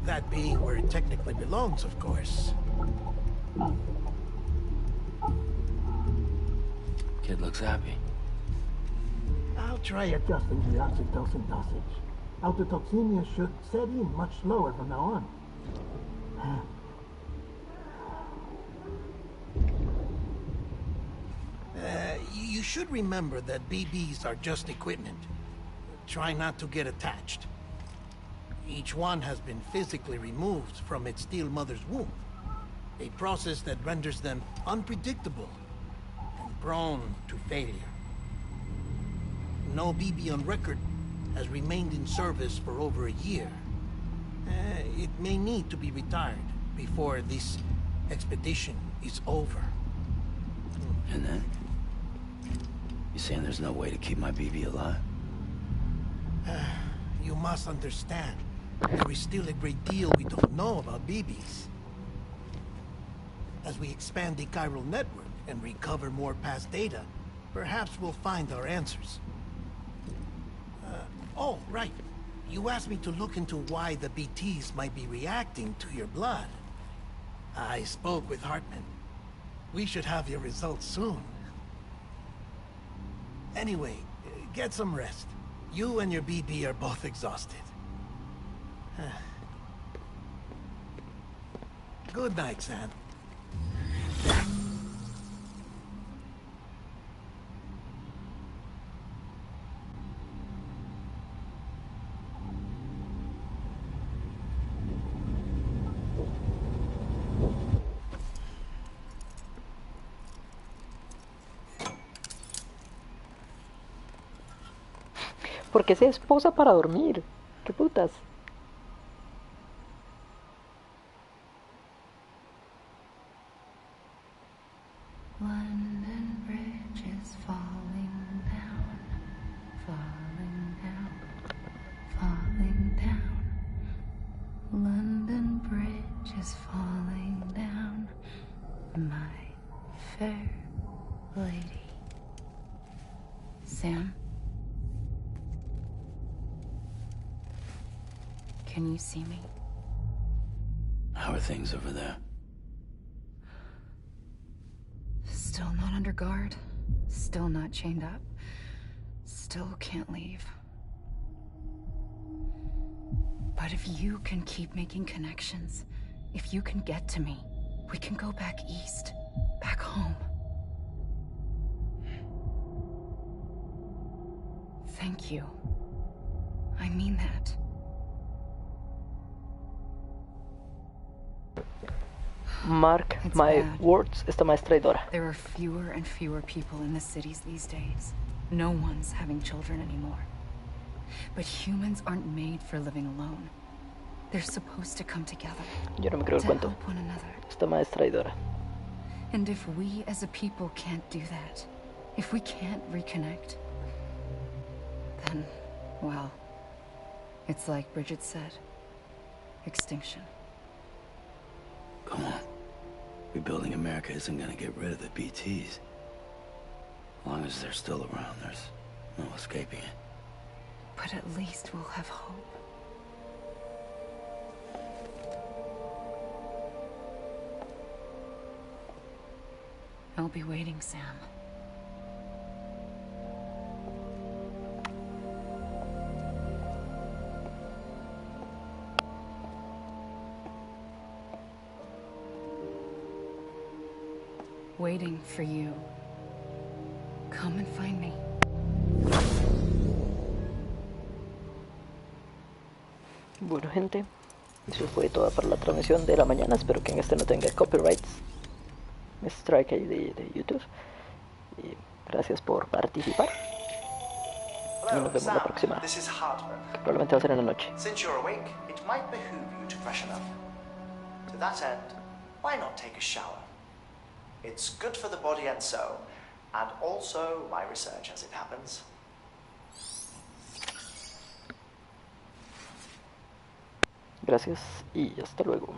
That being where it technically belongs, of course. Kid looks happy. I'll try adjusting the oxytocin dosage. Autotoxemia should set in much slower from now on. should remember that BBs are just equipment. Try not to get attached. Each one has been physically removed from its steel mother's womb. A process that renders them unpredictable and prone to failure. No BB on record has remained in service for over a year. It may need to be retired before this expedition is over. And then? You saying there's no way to keep my BB alive? You must understand, there is still a great deal we don't know about BBs. As we expand the chiral network and recover more past data, perhaps we'll find our answers. Oh, right. You asked me to look into why the BTs might be reacting to your blood. I spoke with Hartman. We should have your results soon. Anyway, get some rest. You and your BB are both exhausted. Good night, Sam. ¿Por qué se esposa para dormir? ¿Qué putas? London Bridge is falling down, falling down, falling down. London Bridge is falling down, my fair lady. Sam? Can you see me? How are things over there? Still not under guard. Still not chained up. Still can't leave. But if you can keep making connections, if you can get to me, we can go back east. Back home. Thank you. I mean that. Mark my words, esta más traidora. There are fewer and fewer people in the cities these days. No one's having children anymore. But humans aren't made for living alone. They're supposed to come together. Yo no me creo el to cuento. help one another. Esta más traidora. And if we as a people can't do that, if we can't reconnect, then, well, it's like Bridget said, extinction. Come on. Rebuilding America isn't gonna get rid of the BTs. As long as they're still around, there's no escaping it. But at least we'll have hope. I'll be waiting, Sam. Waiting for you. Come and find me. Bueno, gente, eso fue todo para la transmisión de la mañana. Espero que en este no tenga copyrights, strike ahí de YouTube. Y gracias por participar. Y nos vemos la próxima. This is Hartman. Que probablemente va a ser en la noche. Since you're awake, it might behoove you to freshen up. To that end, why not take a shower? It's good for the body and soul, and also my research as it happens. Gracias y hasta luego.